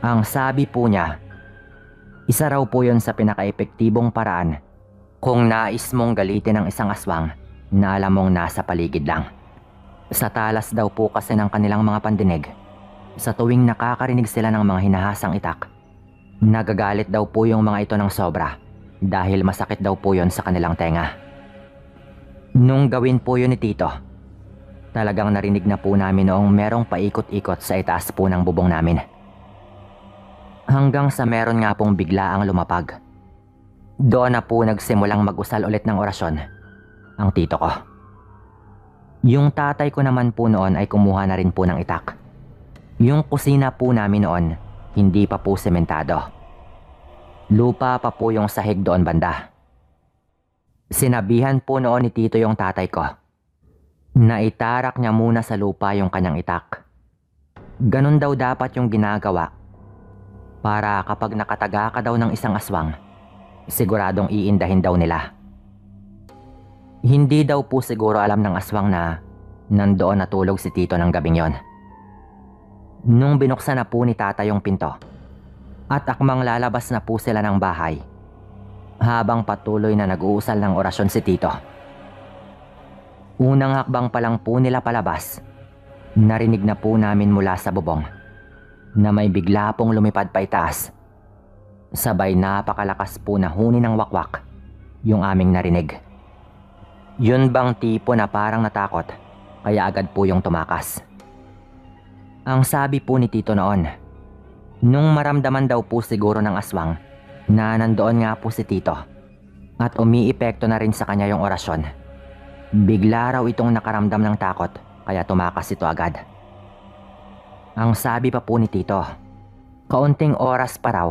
[SPEAKER 1] Ang sabi po niya, isa raw po yon sa pinaka-epektibong paraan kung nais mong galitin ng isang aswang na alam mong nasa paligid lang. Sa talas daw po kasi ng kanilang mga pandinig, sa tuwing nakakarinig sila ng mga hinahasang itak, nagagalit daw po yung mga ito ng sobra dahil masakit daw po yon sa kanilang tenga. Nung gawin po yun ni tito, talagang narinig na po namin noong merong paikot-ikot sa itaas po ng bubong namin. Hanggang sa meron nga pong bigla ang lumapag. Doon na po nagsimulang mag-usal ulit ng orasyon ang tito ko. Yung tatay ko naman po noon ay kumuha na rin po ng itak. Yung kusina po namin noon, hindi pa po sementado. Lupa pa po yung sahig doon banda. Sinabihan po noon ni tito yung tatay ko na itarak niya muna sa lupa yung kanyang itak. Ganon daw dapat yung ginagawa para kapag nakataga ka daw ng isang aswang, siguradong iindahin daw nila. Hindi daw po siguro alam ng aswang na nandoon natulog si tito ng gabing yon. Nung binuksan na po ni tata yung pinto at akmang lalabas na po sila ng bahay, habang patuloy na nag-uusal ng orasyon si tito. Unang hakbang pa lang po nila palabas, narinig na po namin mula sa bubong na may bigla pong lumipad pa itaas. Sabay napakalakas po na huni ng wakwak yung aming narinig. Yun bang tipo na parang natakot kaya agad po yung tumakas. Ang sabi po ni tito noon, nung maramdaman daw po siguro ng aswang na nandoon nga po si tito at umiipekto na rin sa kanya yung orasyon, bigla raw itong nakaramdam ng takot kaya tumakas ito agad. Ang sabi pa po ni tito, kaunting oras pa raw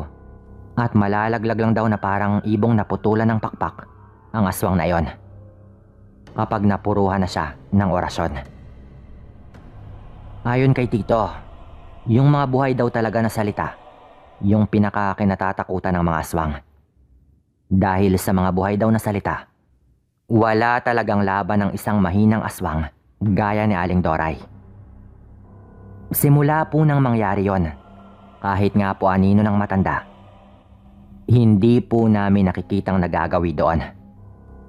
[SPEAKER 1] at malalaglag lang daw na parang ibong naputulan ng pakpak ang aswang na yon kapag napuruhan na siya ng orasyon. Ayon kay tito, yung mga buhay daw talaga na salita, yung pinaka-kinatatakutan ng mga aswang. Dahil sa mga buhay daw na salita, wala talagang laban ng isang mahinang aswang gaya ni Aling Doray. Simula po nang mangyari yon, kahit nga po anino ng matanda, hindi po namin nakikitang nagagawi doon.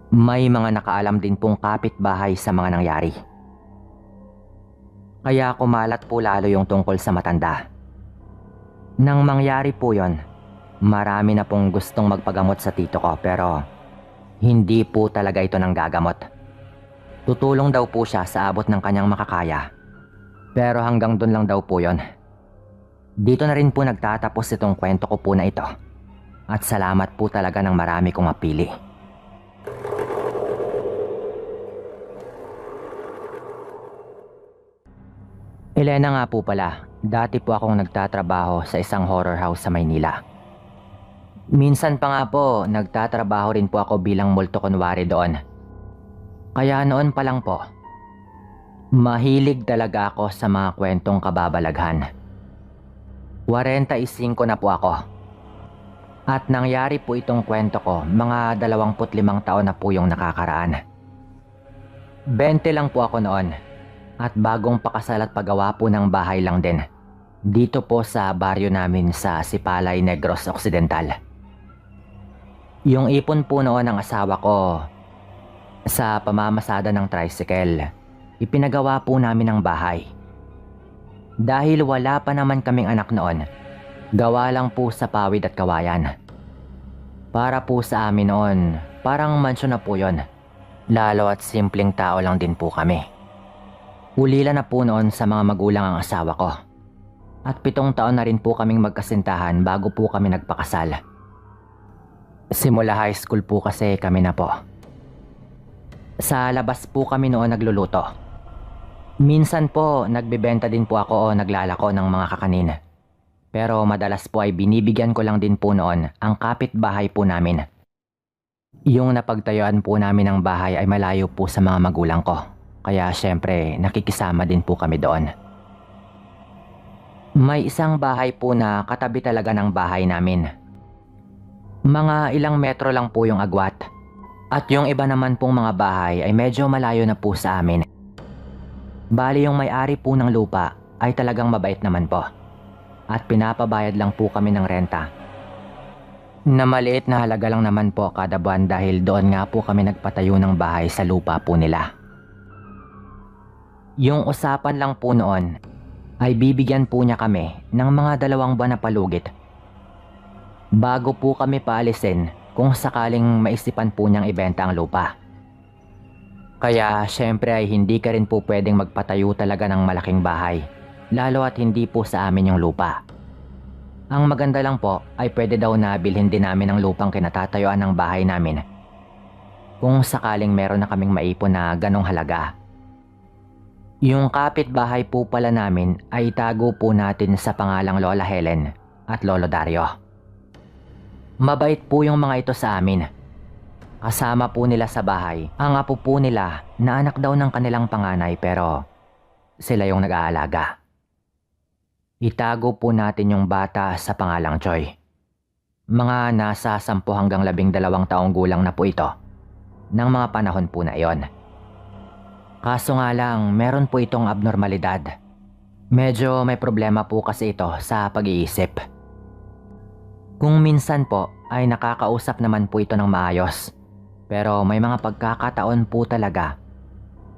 [SPEAKER 1] May mga nakaalam din pong kapitbahay sa mga nangyari. Kaya kumalat po lalo yung tungkol sa matanda. Nang mangyari po yon, marami na pong gustong magpagamot sa tito ko pero hindi po talaga ito nang gagamot. Tutulong daw po siya sa abot ng kanyang makakaya. Pero hanggang doon lang daw po yon. Dito na rin po nagtatapos itong kwento ko po na ito. At salamat po talaga ng marami kong mapili. Elena nga po pala, dati po akong nagtatrabaho sa isang horror house sa Maynila. Minsan pa nga po, nagtatrabaho rin po ako bilang multo kunwari doon. Kaya noon pa lang po, mahilig talaga ako sa mga kwentong kababalaghan. 45 na po ako. At nangyari po itong kwento ko, mga 25 taon na po yung nakakaraan. 20 lang po ako noon at bagong pakasal at pagawa po ng bahay lang din. Dito po sa baryo namin sa Sipalay, Negros Occidental. Yung ipon po noon ng asawa ko sa pamamasada ng tricycle, ipinagawa po namin ang bahay. Dahil wala pa naman kaming anak noon, gawa lang po sa pawid at kawayan. Para po sa amin noon, parang mansyon na po yon. Lalo at simpleng tao lang din po kami. Ulila na po noon sa mga magulang ang asawa ko. At 7 taon na rin po kaming magkasintahan bago po kami nagpakasal. Simula high school po kasi kami na po. Sa labas po kami noon nagluluto. Minsan po nagbebenta din po ako o naglalako ng mga kakanin. Pero madalas po ay binibigyan ko lang din po noon ang kapitbahay po namin. Yung napagtayuan po namin ng bahay ay malayo po sa mga magulang ko. Kaya syempre nakikisama din po kami doon. May isang bahay po na katabi talaga ng bahay namin. Mga ilang metro lang po yung agwat. At yung iba naman pong mga bahay ay medyo malayo na po sa amin. Bali yung may-ari po ng lupa ay talagang mabait naman po. At pinapabayad lang po kami ng renta. Na maliit na halaga lang naman po kada buwan dahil doon nga po kami nagpatayo ng bahay sa lupa po nila. Yung usapan lang po noon ay bibigyan po niya kami ng mga 2 buwan na palugit. Bago po kami paalisin kung sakaling maisipan po niyang ibenta ang lupa. Kaya syempre ay hindi ka rin po pwedeng magpatayo talaga ng malaking bahay, lalo at hindi po sa amin yung lupa. Ang maganda lang po ay pwede daw na bilhin din namin ang lupang kinatatayuan ng bahay namin kung sakaling meron na kaming maipon na ganong halaga. Yung kapitbahay po pala namin ay itago po natin sa pangalang Lola Helen at Lolo Dario. Mabait po yung mga ito sa amin. Kasama po nila sa bahay ang apo po nila na anak daw ng kanilang panganay pero sila yung nag-aalaga. Itago po natin yung bata sa pangalang Joy. Mga nasa 10 hanggang 12 taong gulang na po ito ng mga panahon po na iyon. Kaso nga lang meron po itong abnormalidad. Medyo may problema po kasi ito sa pag-iisip. Kung minsan po ay nakakausap naman po ito ng maayos. Pero may mga pagkakataon po talaga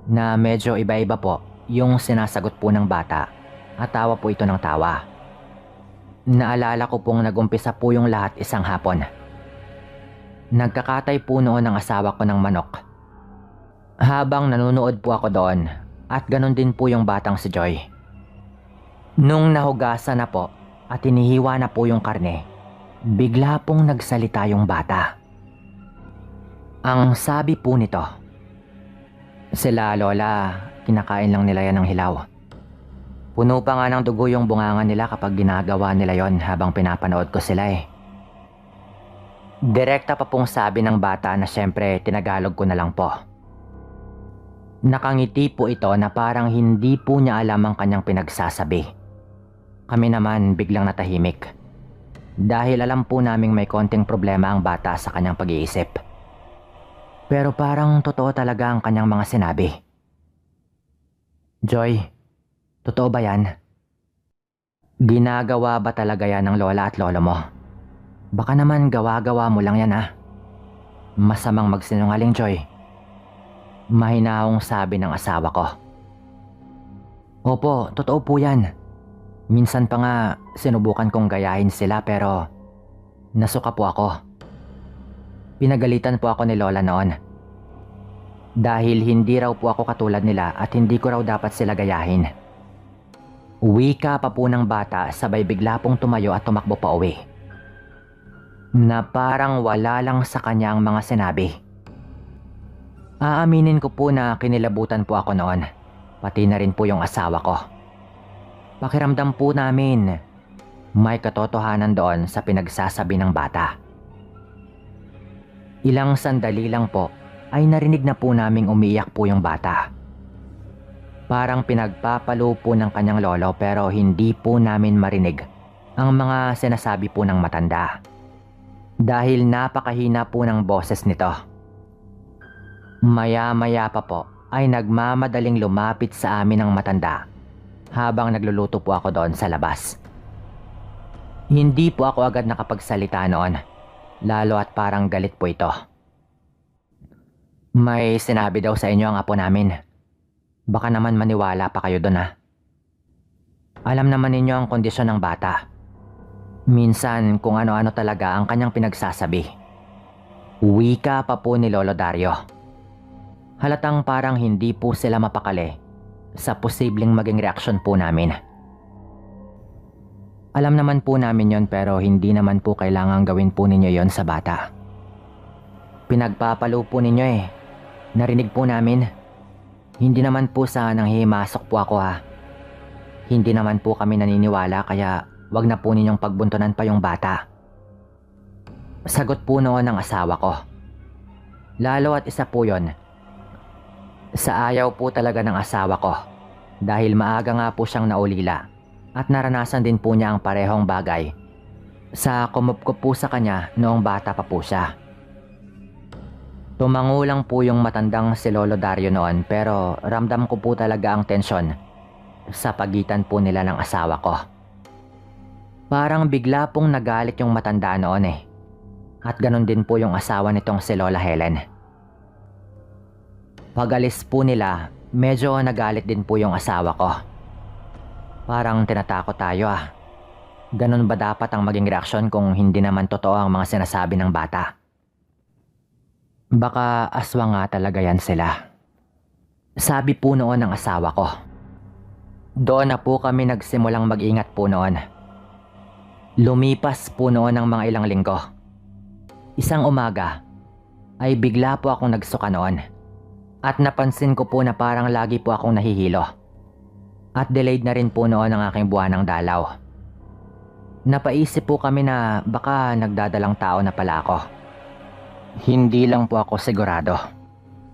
[SPEAKER 1] na medyo iba-iba po yung sinasagot po ng bata at tawa po ito ng tawa. Naalala ko pong nagumpisa po yung lahat isang hapon. Nagkakatay po noon ang asawa ko ng manok. Habang nanonood po ako doon at ganun din po yung batang si Joy. Nung nahugasan na po at inihiwa na po yung karne, bigla pong nagsalita yung bata. Ang sabi po nito, "Sila Lola, kinakain lang nila yan ng hilaw. Puno pa nga ng dugo yung bunganga nila kapag ginagawa nila yon habang pinapanood ko sila eh." Direkta pa pong sabi ng bata na syempre tinagalog ko na lang po. Nakangiti po ito na parang hindi po niya alam ang kanyang pinagsasabi. Kami naman biglang natahimik. Dahil alam po naming may konting problema ang bata sa kanyang pag-iisip. Pero parang totoo talaga ang kanyang mga sinabi. "Joy, totoo ba yan? Ginagawa ba talaga yan ng lola at lolo mo? Baka naman gawa-gawa mo lang yan ha. Masamang magsinungaling, Joy." Mahinahong sabi ng asawa ko. "Opo, totoo po yan. Minsan pa nga sinubukan kong gayahin sila pero nasuka po ako. Pinagalitan po ako ni Lola noon. Dahil hindi raw po ako katulad nila at hindi ko raw dapat sila gayahin." Wika pa po ng bata sabay bigla pong tumayo at tumakbo pa uwi. Na parang wala lang sa kanya ang mga sinabi. Aaminin ko po na kinilabutan po ako noon. Pati na rin po yung asawa ko. Pakiramdam po namin may katotohanan doon sa pinagsasabi ng bata. Ilang sandali lang po ay narinig na po naming umiiyak po yung bata. Parang pinagpapalo po ng kanyang lolo pero hindi po namin marinig ang mga sinasabi po ng matanda. Dahil napakahina po ng boses nito. Maya-maya pa po ay nagmamadaling lumapit sa amin ang matanda habang nagluluto po ako doon sa labas. Hindi po ako agad nakapagsalita noon, lalo at parang galit po ito. May sinabi daw sa inyo ang apo namin. Baka naman maniwala pa kayo doon ha. Alam naman ninyo ang kondisyon ng bata. Minsan kung ano-ano talaga ang kanyang pinagsasabi. Wika pa po ni Lolo Dario. Halatang parang hindi po sila mapakali sa posibleng maging reaksyon po namin. Alam naman po namin yon pero hindi naman po kailangang gawin po ninyo yon sa bata. Pinagpapalo po ninyo eh. Narinig po namin. Hindi naman po sa nanghihimasok po ako ha. Hindi naman po kami naniniwala kaya wag na po ninyong pagbuntunan pa yung bata. Sagot po noon ng asawa ko. Lalo at isa po yon. Sa ayaw po talaga ng asawa ko dahil maaga nga po siyang naulila at naranasan din po niya ang parehong bagay sa kumupkup po sa kanya noong bata pa po siya. Tumango lang po yung matandang si Lolo Dario noon pero ramdam ko po talaga ang tensyon sa pagitan po nila ng asawa ko. Parang bigla pong nagalit yung matanda noon eh. At ganun din po yung asawa nitong si Lola Helen. Pag-alis po nila, medyo nagalit din po yung asawa ko. Parang tinatakot tayo ah. Ganun ba dapat ang maging reaksyon kung hindi naman totoo ang mga sinasabi ng bata? Baka aswang nga talaga yan sila. Sabi po noon ng asawa ko. Doon na po kami nagsimulang mag-ingat po noon. Lumipas po noon ng mga ilang linggo. Isang umaga ay bigla po akong nagsuka noon. At napansin ko po na parang lagi po akong nahihilo. At delayed na rin po noon ang aking buwanang dalaw. Napaisip po kami na baka nagdadalang tao na pala ako. Hindi lang po ako sigurado.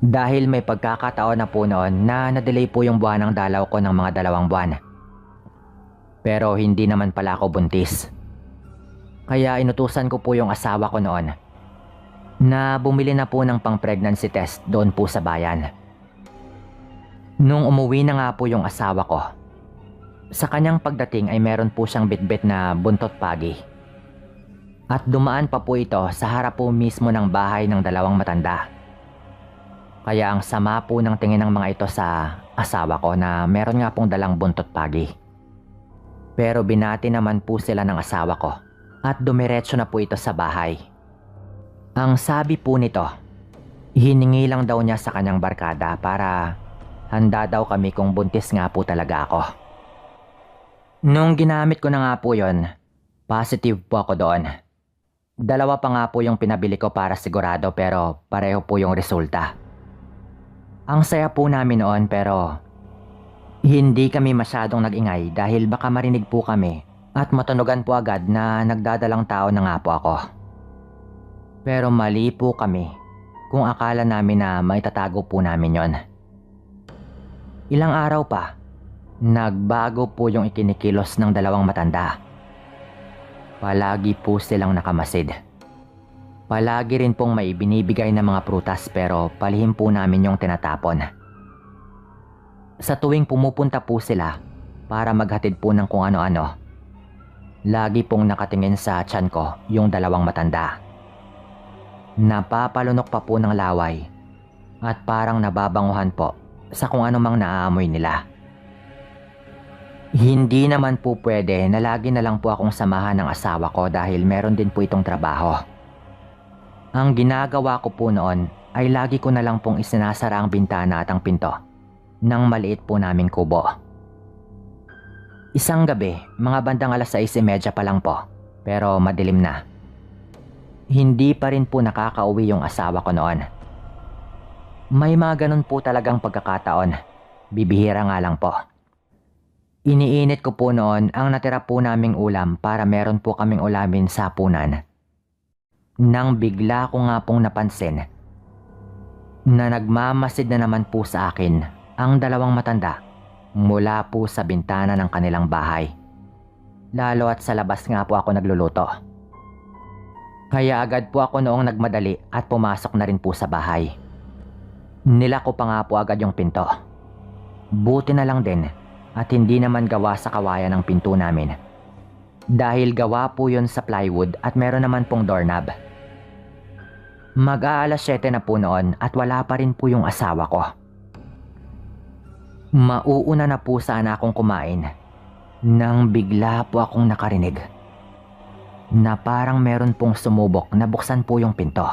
[SPEAKER 1] Dahil may pagkakataon na po noon na na-delay po yung buwanang dalaw ko ng mga 2 buwan. Pero hindi naman pala ako buntis. Kaya inutusan ko po yung asawa ko noon na bumili na po ng pang-pregnancy test doon po sa bayan. Nung umuwi na nga po yung asawa ko, sa kanyang pagdating ay meron po siyang bitbit na buntot pagi. At dumaan pa po ito sa harap po mismo ng bahay ng 2 matanda. Kaya ang sama po ng tingin ng mga ito sa asawa ko na meron nga pong dalang buntot pagi. Pero binati naman po sila ng asawa ko at dumiretso na po ito sa bahay. Ang sabi po nito, hiningi lang daw niya sa kanyang barkada para handa daw kami kung buntis nga po talaga ako. Nung ginamit ko na nga po yon, positive po ako doon. 2 pa nga po yung pinabili ko para sigurado pero pareho po yung resulta. Ang saya po namin noon pero hindi kami masyadong nag-ingay dahil baka marinig po kami at matunugan po agad na nagdadalang tao na nga po ako. Pero mali po kami kung akala namin na maitatago po namin yon. Ilang araw pa, nagbago po yung ikinikilos ng 2 matanda. Palagi po silang nakamasid. Palagi rin pong may binibigay na mga prutas pero palihim po namin yung tinatapon. Sa tuwing pumupunta po sila para maghatid po ng kung ano-ano, lagi pong nakatingin sa tiyan ko yung 2 matanda. Napapalunok pa po ng laway at parang nababanguhan po sa kung ano mang naaamoy nila. Hindi naman po pwede na lagi na lang po akong samahan ng asawa ko dahil meron din po itong trabaho. Ang ginagawa ko po noon ay lagi ko na lang pong isinasara ang bintana at ang pinto ng maliit po naming kubo. Isang gabi, mga bandang 6:30 pa lang po, pero madilim na. Hindi pa rin po nakakauwi yung asawa ko noon. May mga ganun po talagang pagkakataon, bibihira nga lang po. Iniinit ko po noon ang natira po naming ulam para meron po kaming ulamin sa hapunan. nang bigla ko nga pong napansin na nagmamasid na naman po sa akin ang dalawang matanda mula po sa bintana ng kanilang bahay. Lalo at sa labas nga po ako nagluluto. Kaya agad po ako noong nagmadali at pumasok na rin po sa bahay. Nilako pa nga po agad yung pinto. Buti na lang din at hindi naman gawa sa kawayan ng pinto namin. Dahil gawa po yun sa plywood at meron naman pong doorknob. Mag-aalas 7 na po noon at wala pa rin po yung asawa ko. Mauuna na po sana akong kumain nang bigla po akong nakarinig na parang meron pong sumubok na buksan po yung pinto.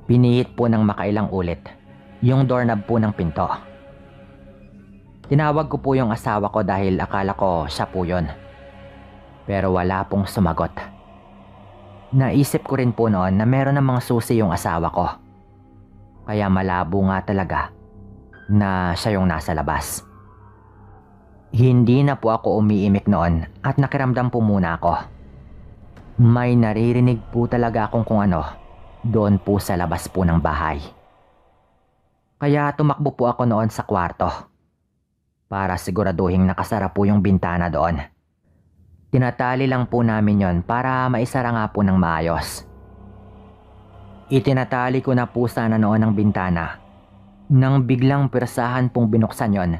[SPEAKER 1] Pinihit po ng makailang ulit yung doorknob po ng pinto. Tinawag ko po yung asawa ko dahil akala ko siya po yun. Pero wala pong sumagot. Naisip ko rin po noon na meron ng mga susi yung asawa ko. Kaya malabo nga talaga na siya yung nasa labas. Hindi na po ako umiimik noon at nakiramdam po muna ako. May naririnig po talaga akong kung ano doon po sa labas po ng bahay. Kaya tumakbo po ako noon sa kwarto para siguraduhin nakasara po yung bintana doon. Tinatali lang po namin yon para maisara nga po ng maayos. Itinatali ko na po sana noon ang bintana nang biglang persahan pong binuksan yon.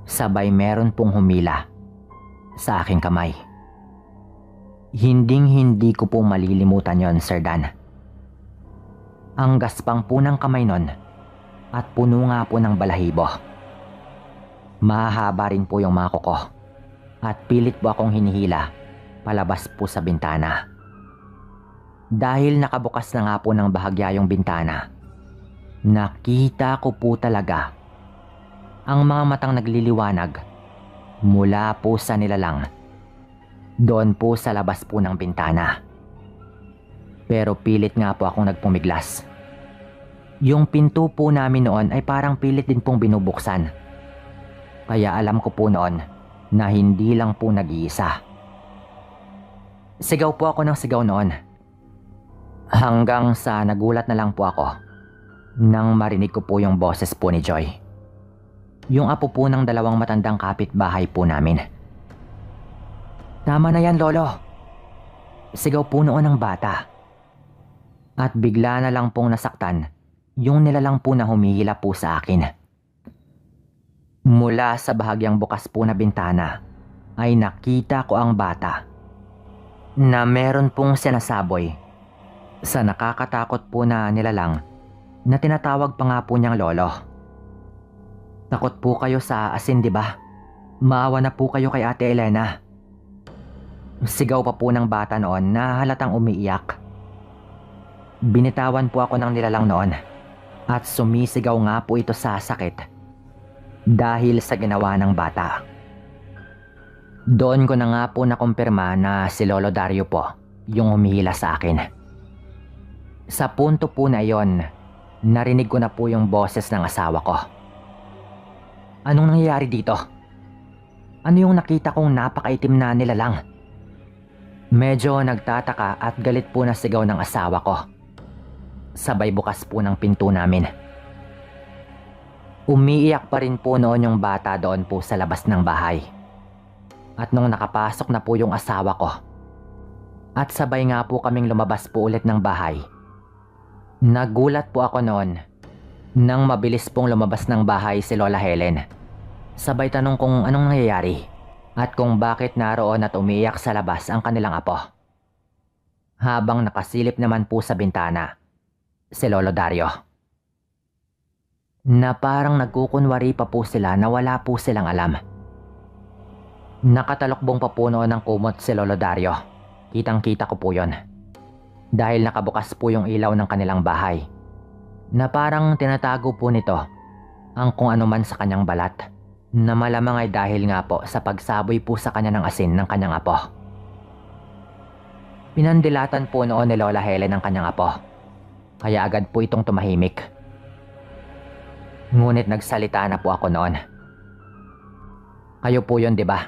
[SPEAKER 1] Sabay meron pong humila sa aking kamay. Hinding-hindi ko po malilimutan yon, Sir Dan. Ang gaspang po ng kamay nun at puno nga po ng balahibo. Mahahaba rin po yung mga kuko at pilit po akong hinihila palabas po sa bintana. Dahil nakabukas na nga po ng bahagya yung bintana, nakita ko po talaga ang mga matang nagliliwanag mula po sa nilalang doon po sa labas po ng bintana. Pero pilit nga po akong nagpumiglas. Yung pinto po namin noon ay parang pilit din pong binubuksan. Kaya alam ko po noon na hindi lang po nag-iisa. Sigaw po ako ng sigaw noon. Hanggang sa nagulat na lang po ako nang marinig ko po yung boses po ni Joy. Yung apo po ng dalawang matandang kapitbahay po namin. Tama na yan, Lolo. Sigaw po noon ng bata. At bigla na lang pong nasaktan yung nilalang po na humihila po sa akin. Mula sa bahagyang bukas po na bintana ay nakita ko ang bata na meron pong sinasaboy sa nakakatakot po na nilalang na tinatawag pa nga po niyang Lolo. Takot po kayo sa asin, di ba? Maawa na po kayo kay Ate Elena. Sigaw pa po ng bata noon na halatang umiiyak. Binitawan po ako ng nilalang noon at sumisigaw nga po ito sa sakit dahil sa ginawa ng bata. Doon ko na nga po nakumpirma na si Lolo Dario po yung humihila sa akin. Sa punto po na yon, narinig ko na po yung boses ng asawa ko. Anong nangyayari dito? Ano yung nakita kong napakaitim na nilalang? Medyo nagtataka at galit po na sigaw ng asawa ko. Sabay bukas po ng pinto namin. Umiiyak pa rin po noon yung bata doon po sa labas ng bahay. At nung nakapasok na po yung asawa ko, at sabay nga po kaming lumabas po ulit ng bahay, nagulat po ako noon nang mabilis pong lumabas ng bahay si Lola Helen. Sabay tanong kung anong nangyayari at kung bakit naroon at umiiyak sa labas ang kanilang apo. Habang nakasilip naman po sa bintana si Lolo Dario, na parang nagkukunwari pa po sila na wala po silang alam. Nakatalokbong pa po noon ng kumot si Lolo Dario. Kitang-kita ko po yon. Dahil nakabukas po yung ilaw ng kanilang bahay, na parang tinatago po nito ang kung ano man sa kanyang balat, na malamang ay dahil nga po sa pagsaboy po sa kanya ng asin ng kanyang apo. Pinandilatan po noon ni Lola Helen ang kanyang apo, kaya agad po itong tumahimik. Ngunit nagsalita na po ako noon. Kayo po yun, di ba?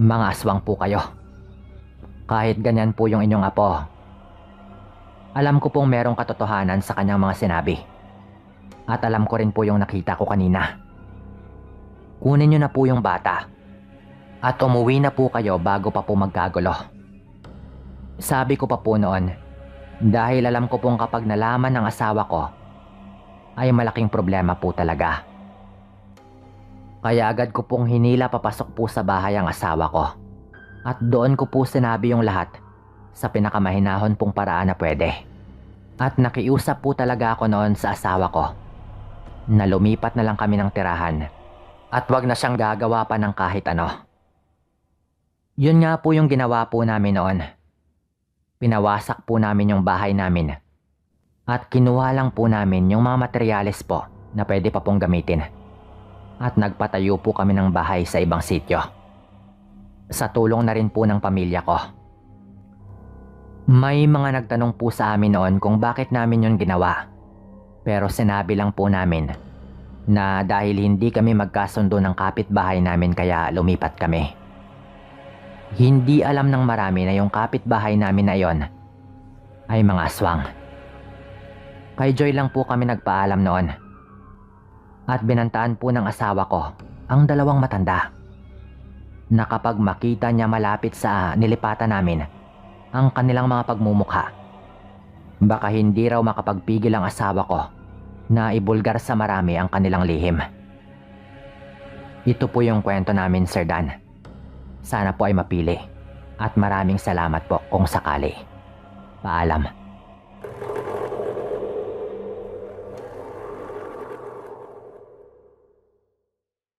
[SPEAKER 1] Mga aswang po kayo. Kahit ganyan po yung inyong apo, Alam ko pong merong katotohanan sa kanyang mga sinabi. At alam ko rin po yung nakita ko kanina. Kunin niyo na po yung bata. At umuwi na po kayo bago pa po magkagulo. Sabi ko pa po noon, dahil alam ko pong kapag nalaman ng asawa ko, ay malaking problema po talaga. Kaya agad ko pong hinila papasok po sa bahay ang asawa ko. At doon ko po sinabi yung lahat sa pinakamahinahon pong paraan na pwede. At nakiusap po talaga ako noon sa asawa ko na lumipat na lang kami ng tirahan at wag na siyang gagawa pa ng kahit ano. Yun nga po yung ginawa po namin noon. Pinawasak po namin yung bahay namin at kinuha lang po namin yung mga materyales po na pwede pa pong gamitin. At nagpatayo po kami ng bahay sa ibang sityo. Sa tulong na rin po ng pamilya ko. May mga nagtanong po sa amin noon kung bakit namin yun ginawa. Pero sinabi lang po namin na dahil hindi kami magkasundo ng kapitbahay namin kaya lumipat kami. Hindi alam ng marami na yung kapitbahay namin na yon ay mga aswang. Kay Joy lang po kami nagpaalam noon. At binantaan po ng asawa ko ang dalawang matanda na kapag makita niya malapit sa nilipatan namin ang kanilang mga pagmumukha, baka hindi raw makapagpigil ang asawa ko na ibulgar sa marami ang kanilang lihim. Ito po yung kwento namin, Sir Dan. Sana po ay mapili at maraming salamat po kung sakali. Paalam.